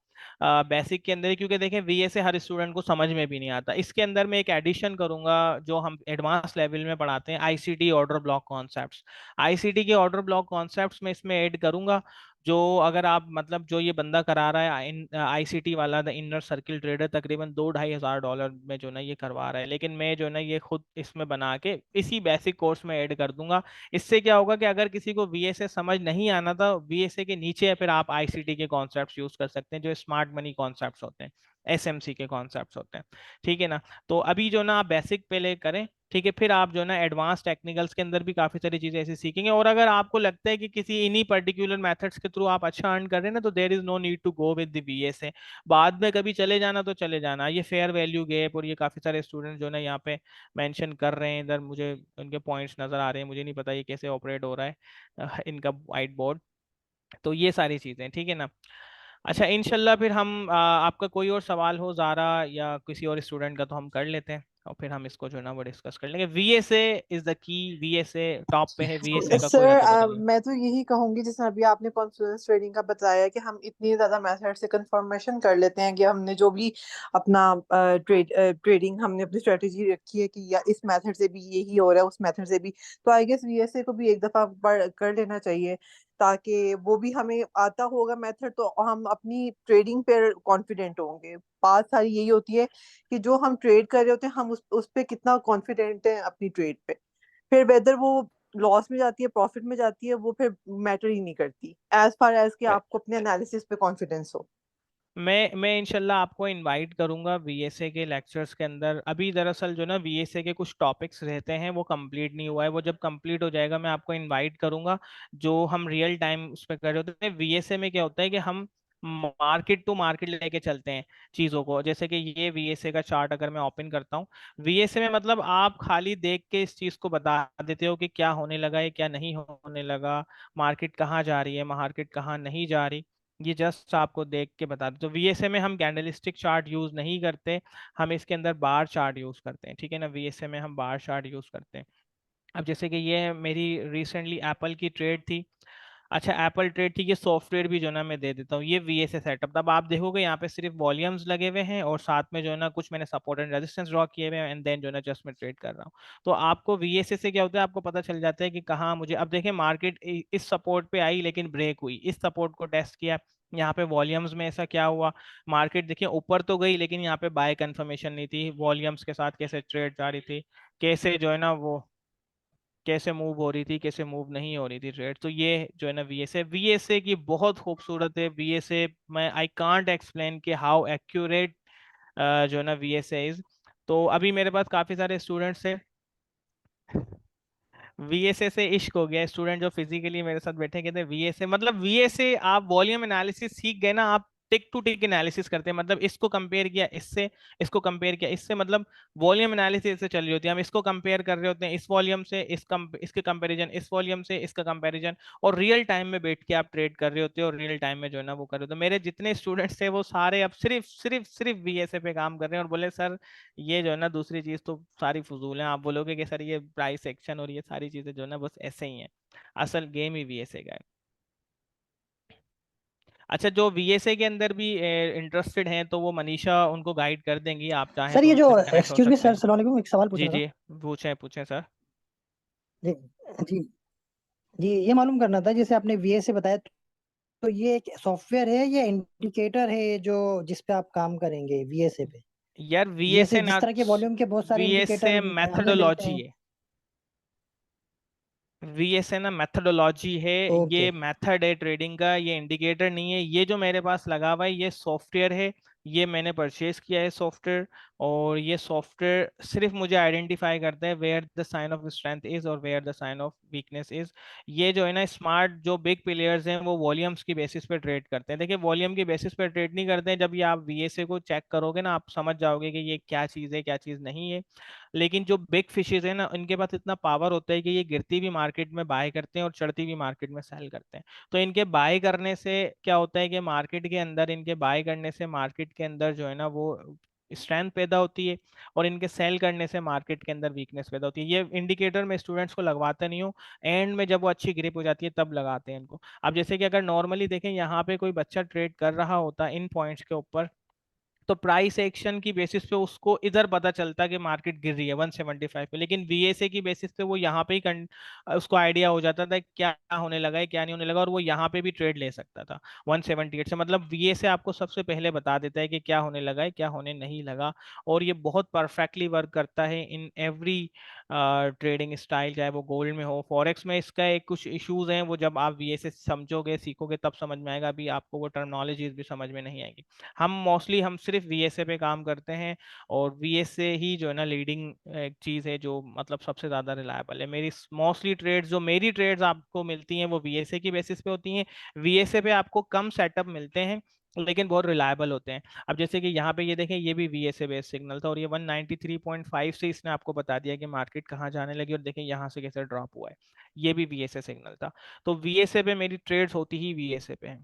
बेसिक के अंदर ही, क्योंकि देखें वीएसए हर स्टूडेंट को समझ में भी नहीं आता। इसके अंदर मैं एक एडिशन करूंगा जो हम एडवांस लेवल में पढ़ाते हैं, ICT order block concepts. ICT के ऑर्डर ब्लॉक कॉन्सेप्ट्स में इसमें ऐड करूंगा, जो अगर आप मतलब जो ये बंदा करा रहा है आईसीटी वाला, द इनर सर्किल ट्रेडर, तकरीबन 2-2.5 हज़ार डॉलर में जो ना ये करवा रहा है, लेकिन मैं जो ना ये खुद इसमें बना के इसी बेसिक कोर्स में ऐड कर दूंगा। इससे क्या होगा कि अगर किसी को वीएसए समझ नहीं आना था, वीएसए के नीचे फिर आप आईसीटी के कॉन्सेप्ट्स यूज कर सकते हैं, जो स्मार्ट मनी कॉन्सेप्ट्स होते हैं, एसएमसी के कॉन्सेप्ट्स होते हैं, ठीक है ना। तो अभी जो ना आप बेसिक पहले करें, ठीक है, फिर आप जो ना एडवांस टेक्निकल्स के अंदर भी काफी सारी चीजें ऐसी सीखेंगे। और अगर आपको लगता है कि किसी इन्हीं पर्टिकुलर मेथड्स के थ्रू आप अच्छा अर्न कर रहे हैं ना, तो there is no need to go with the VSA. बाद में कभी चले जाना तो चले जाना। ये फेयर वैल्यू गैप और ये काफी सारे स्टूडेंट्स जो ना यहाँ पे मेंशन कर रहे हैं, इधर मुझे उनके पॉइंट्स नजर आ रहे हैं, मुझे नहीं पता ये कैसे ऑपरेट हो रहा है इनका वाइट बोर्ड। तो ये सारी चीजें, ठीक है ना। अच्छा, इंशाल्लाह फिर हम आपका कोई और सवाल हो ज़ारा या किसी और स्टूडेंट का तो हम कर लेते हैं, और फिर हम इसको जो है ना वो डिस्कस कर लेंगे। VSA is the key, VSA top पे है, वीएसए का कोई सर रद्द बदल नहीं। मैं तो यही कहूंगी, जैसे अभी आपने कॉन्फ्लुएंस ट्रेडिंग का बताया कि हम इतनी ज्यादा मेथड से कंफर्मेशन कर लेते हैं कि हमने जो भी अपना ट्रेडिंग हमने अपनी स्ट्रेटेजी रखी है कि या इस मेथड से भी यही हो रहा है, उस मेथड से भी, तो आई गेस वीएसए को भी एक दफा कर लेना चाहिए, ताकि वो भी हमें आता होगा मेथड, तो हम अपनी ट्रेडिंग पे कॉन्फिडेंट होंगे। बात सारी यही होती है कि जो हम ट्रेड कर रहे होते हैं हम उस पे कितना कॉन्फिडेंट है अपनी ट्रेड पे। फिर वेदर वो लॉस में जाती है प्रॉफिट में जाती है, वो फिर मैटर ही नहीं करती, एज फार एज कि आपको अपने एनालिसिस पे कॉन्फिडेंस हो। मैं इंशाल्लाह आपको इनवाइट करूंगा वीएसए के लेक्चर्स के अंदर। अभी दरअसल जो ना वीएसए के कुछ टॉपिक्स रहते हैं वो कंप्लीट नहीं हुआ है, वो जब कंप्लीट हो जाएगा मैं आपको इनवाइट करूंगा। जो हम रियल टाइम उस पर कर रहे होते हैं वीएसए में, क्या होता है कि हम मार्केट टू मार्केट लेके चलते हैं चीज़ों को। जैसे कि ये वीएसए का चार्ट अगर मैं ओपन करता हूँ, वीएसए में मतलब आप खाली देख के इस चीज़ को बता देते हो कि क्या होने लगा है क्या नहीं होने लगा, मार्केट कहाँ जा रही है, मार्केट कहाँ नहीं जा रही, ये जस्ट आपको देख के बता दो। तो वीएसए में हम कैंडलस्टिक चार्ट यूज नहीं करते, हम इसके अंदर बार चार्ट यूज करते हैं, ठीक है ना। वीएसए में हम बार चार्ट यूज करते हैं। अब जैसे कि ये मेरी रिसेंटली एप्पल की ट्रेड थी। अच्छा, एप्पल ट्रेड थी, ये सॉफ्टवेयर भी जो है ना मैं दे देता हूँ, ये वीएसए सेटअप। तब आप देखोगे यहाँ पे सिर्फ वॉल्यूम्स लगे हुए हैं और साथ में जो है ना कुछ मैंने सपोर्ट एंड रेजिस्टेंस ड्रॉ किए हुए हैं, एंड देन जो है ना जस्ट मैं ट्रेड कर रहा हूँ। तो आपको वीएसए से क्या होता है, आपको पता चल जाता है कि कहाँ मुझे। अब देखें मार्केट इस सपोर्ट पे आई लेकिन ब्रेक हुई, इस सपोर्ट को टेस्ट किया, यहाँ पे वॉल्यूम्स में ऐसा क्या हुआ, मार्केट देखिए ऊपर तो गई लेकिन यहाँ पे बाय कंफर्मेशन नहीं थी, वॉल्यूम्स के साथ कैसे ट्रेड जा रही थी, कैसे जो है ना वो कैसे मूव हो रही थी, कैसे मूव नहीं हो रही थी ट्रेड। तो ये जो है ना वीएसए की बहुत खूबसूरत है। वीएसए मैं आई कांट एक्सप्लेन कि हाउ एक्यूरेट जो है ना वीएसए इज। तो अभी मेरे पास काफी सारे स्टूडेंट्स हैं, वीएसए से इश्क हो गया। स्टूडेंट जो फिजिकली मेरे साथ बैठे कहते हैं वीएसए मतलब वीएसए, आप वॉल्यूम एनालिसिस सीख गए ना, आप टिक टू टिक एनालिसिस करते हैं, मतलब इसको कंपेयर किया इससे, इसको कंपेयर किया इससे, मतलब वॉल्यूम एनालिसिस से चल रही होती है। हम इसको कंपेयर कर रहे होते हैं इस वॉल्यूम से इसके कंपैरिजन, इस वॉल्यूम से इसका कंपैरिजन, और रियल टाइम में बैठ के आप ट्रेड कर रहे होते हो और रियल टाइम में जो है ना वो कर रहे होते हो। मेरे जितने स्टूडेंट्स थे वो सारे अब सिर्फ सिर्फ सिर्फ वीएसए पे काम कर रहे हैं, और बोले सर ये जो है ना दूसरी चीज तो सारी फजूल है। आप बोलोगे कि सर ये प्राइस एक्शन और ये सारी चीजें जो है ना बस ऐसे ही है, असल गेम ही वीएसए का है। अच्छा, जो वीएसए के अंदर भी इंटरेस्टेड हैं तो वो मनीषा उनको गाइड कर देंगी, आप चाहें सर तो ये जो, उनसे कनेक्ट हो एक्सक्यूज मी सकते सर, हैं। अस्सलाम वालेकुम, एक सवाल जी पूछना था। जी, पूछें पूछें सर। जी जी जी, ये मालूम करना था, जैसे आपने वीए से बताया, तो ये एक सॉफ्टवेयर है या इंडिकेटर है ये जो, जिस पे आप काम करेंगे वीएसए पे? यार जैसे वीएसए जिस ना, तरह के वॉल्यूम के बहुत सारे इंडिकेटर वीएसए हमें मिलते मेथडोलॉजी हैं। है, वीएसए ना मेथडोलॉजी है, ओके। ये मेथड है ट्रेडिंग का, ये इंडिकेटर नहीं है। ये जो मेरे पास लगा हुआ है ये सॉफ्टवेयर है, ये मैंने परचेज किया है सॉफ्टवेयर। और ये सॉफ्टवेयर सिर्फ मुझे आइडेंटिफाई करता है where the sign of strength is और where the sign of weakness is. ये जो है ना स्मार्ट जो बिग प्लेयर्स हैं वो वॉल्यूम्स की बेसिस पे ट्रेड करते हैं। देखिए वॉल्यूम की बेसिस पे ट्रेड नहीं करते हैं, जब ये आप वीएसए को चेक करोगे ना आप समझ जाओगे कि ये क्या चीज़ है क्या चीज़ नहीं है। लेकिन जो बिग फिशेज है ना इनके पास इतना पावर होता है कि ये गिरती भी मार्केट में बाय करते हैं और चढ़ती भी मार्केट में सेल करते हैं। तो इनके बाय करने से क्या होता है कि मार्केट के अंदर, इनके बाय करने से मार्केट के अंदर जो है ना वो स्ट्रेंथ पैदा होती है, और इनके सेल करने से मार्केट के अंदर वीकनेस पैदा होती है। ये इंडिकेटर मैं स्टूडेंट्स को लगवाता नहीं हूँ, एंड में जब वो अच्छी ग्रिप हो जाती है तब लगाते हैं इनको। अब जैसे कि अगर नॉर्मली देखें यहाँ पे कोई बच्चा ट्रेड कर रहा होता इन पॉइंट्स के ऊपर, तो प्राइस एक्शन की बेसिस पे उसको इधर पता चलता कि मार्केट गिर रही है 175 पे, लेकिन वीएसए की बेसिस पे वो यहाँ पे ही उसको आइडिया हो जाता था क्या होने लगा है क्या नहीं होने लगा, और वो यहाँ पे भी ट्रेड ले सकता था 178 से। मतलब वीएसए आपको सबसे पहले बता देता है कि क्या होने लगा है क्या होने नहीं लगा। और ये बहुत परफेक्टली वर्क करता है इन एवरी ट्रेडिंग स्टाइल, चाहे वो गोल्ड में हो फॉरेक्स में। इसका एक कुछ इश्यूज हैं वो जब आप वीएसए समझोगे सीखोगे तब समझ में आएगा, अभी आपको वो टर्मिनोलॉजीज भी समझ में नहीं आएगी। हम सिर्फ वीएसए पे काम करते हैं, और वीएसए ही जो है ना लीडिंग एक चीज़ है जो मतलब सबसे ज़्यादा रिलायबल है। मेरी मोस्टली ट्रेड्स जो मेरी ट्रेड्स आपको मिलती हैं वो वीएसए की बेसिस पे होती हैं। वीएसए पे आपको कम सेटअप मिलते हैं लेकिन बहुत रिलायबल होते हैं। अब जैसे कि यहाँ पे ये देखें, ये भी वीएसए बेस्ड सिग्नल था और ये 193.5 से इसने आपको बता दिया कि मार्केट कहाँ जाने लगी, और देखें यहाँ से कैसे ड्रॉप हुआ है, ये भी वीएसए सिग्नल था। तो वीएसए पे मेरी ट्रेड्स होती ही वीएसए पे है।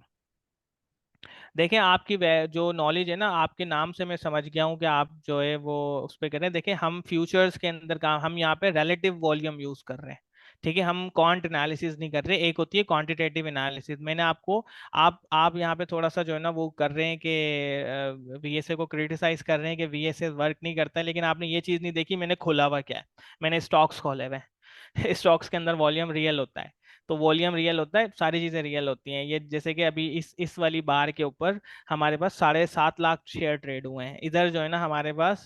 देखें आपकी जो नॉलेज है ना, आपके नाम से मैं समझ गया हूँ कि आप जो है वो उस पर कर रहे हैं। देखें हम फ्यूचर्स के अंदर काम, हम यहाँ पे रिलेटिव वॉल्यूम यूज कर रहे हैं, ठीक है, हम क्वांट एनालिसिस नहीं कर रहे। एक होती है क्वांटिटेटिव एनालिसिस, मैंने आपको, आप यहाँ पे थोड़ा सा जो है ना वो कर रहे हैं कि वीएसए को क्रिटिसाइज कर रहे हैं कि वीएसए वर्क नहीं करता है, लेकिन आपने ये चीज़ नहीं देखी मैंने खोला हुआ क्या है। मैंने स्टॉक्स खोले हुए हैं स्टॉक्स के अंदर वॉल्यूम रियल होता है, तो वॉल्यूम रियल होता है, सारी चीजें रियल होती हैं। ये जैसे कि अभी इस वाली बार के ऊपर हमारे पास 7.5 लाख शेयर ट्रेड हुए हैं, इधर जो है ना हमारे पास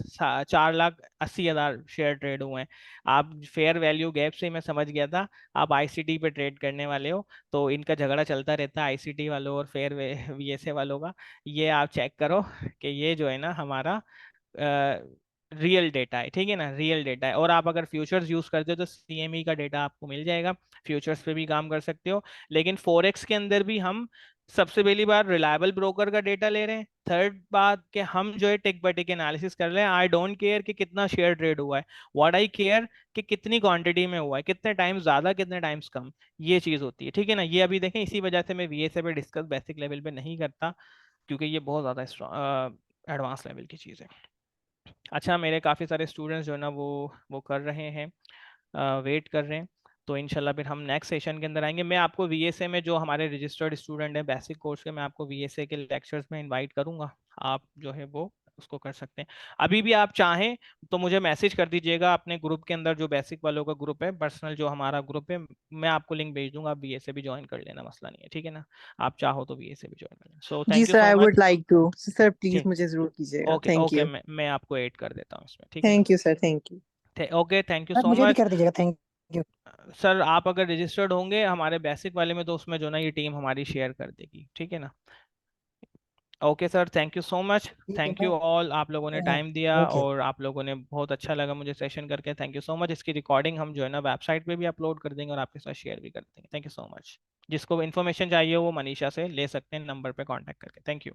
4,80,000 शेयर ट्रेड हुए हैं। आप फेयर वैल्यू गैप से मैं समझ गया था आप आईसीटी पे ट्रेड करने वाले हो, तो इनका झगड़ा चलता रहता है आईसीटी वालों और फेयर वीएसए वालों का। ये आप चेक करो कि ये जो है ना हमारा रियल डेटा है, ठीक है ना, रियल डेटा है। और आप अगर फ्यूचर्स यूज करते हो तो सीएमई का डेटा आपको मिल जाएगा, फ्यूचर्स पे भी काम कर सकते हो। लेकिन फॉरेक्स के अंदर भी हम सबसे पहली बार रिलायबल ब्रोकर का डेटा ले रहे हैं, थर्ड बात कि हम जो है टिक बाय टिक एनालिसिस कर रहे हैं। आई डोंट केयर कि कितना शेयर ट्रेड हुआ है, व्हाट आई केयर कि कितनी क्वांटिटी में हुआ है, कितने टाइम्स ज्यादा कितने टाइम्स कम, ये चीज होती है, ठीक है ना। ये अभी देखें इसी वजह से मैं वीएसए पे डिस्कस बेसिक लेवल पे नहीं करता, क्योंकि ये बहुत ज्यादा एडवांस लेवल की चीज़ है। अच्छा, मेरे काफ़ी सारे स्टूडेंट्स जो है ना वो कर रहे हैं, वेट कर रहे हैं। तो इंशाल्लाह फिर हम नेक्स्ट सेशन के अंदर आएंगे। मैं आपको वीएसए में जो हमारे रजिस्टर्ड स्टूडेंट हैं बेसिक कोर्स के, मैं आपको वीएसए के लेक्चर्स में इनवाइट करूंगा, आप जो है वो उसको कर सकते हैं। अभी भी आप चाहें तो मुझे मैसेज कर दीजिएगा अपने ग्रुप के अंदर, जो बेसिक वालों का ग्रुप है, पर्सनल जो हमारा ग्रुप है, मैं आपको लिंक भेज दूंगा, आप बीए से भी ज्वाइन कर लेना, मसला नहीं है, ठीक है ना। आप चाहो तो बीए से भी ज्वाइन कर लेना। सो जी thank you sir, so I much. Would like to. Sir please ठीक, मुझे जरूर कीजिएगा। Okay thank okay, you. मैं आपको ऐड कर देता हूँ इसमें, ठीक है ना। Thank you sir, thank you. Okay, thank you sir सो मुझे भी मच। कर दीजिएगा, थैंक यू। सर आप अगर रजिस्टर्ड होंगे हमारे बेसिक वाले में, तो उसमें जो ना ये टीम हमारी शेयर कर देगी, ठीक है ना। Okay sir, thank you so much. ठीक है थैंक यू ऑल, आप लोगों ने टाइम दिया ओके। और आप लोगों ने, बहुत अच्छा लगा मुझे सेशन करके, थैंक यू सो मच। इसकी रिकॉर्डिंग हम जो है ना वेबसाइट पे भी अपलोड कर देंगे और आपके साथ शेयर भी कर देंगे। Thank you so much. जिसको इन्फॉर्मेशन चाहिए वो मनीषा से ले सकते हैं नंबर पे कांटेक्ट करके। Thank you.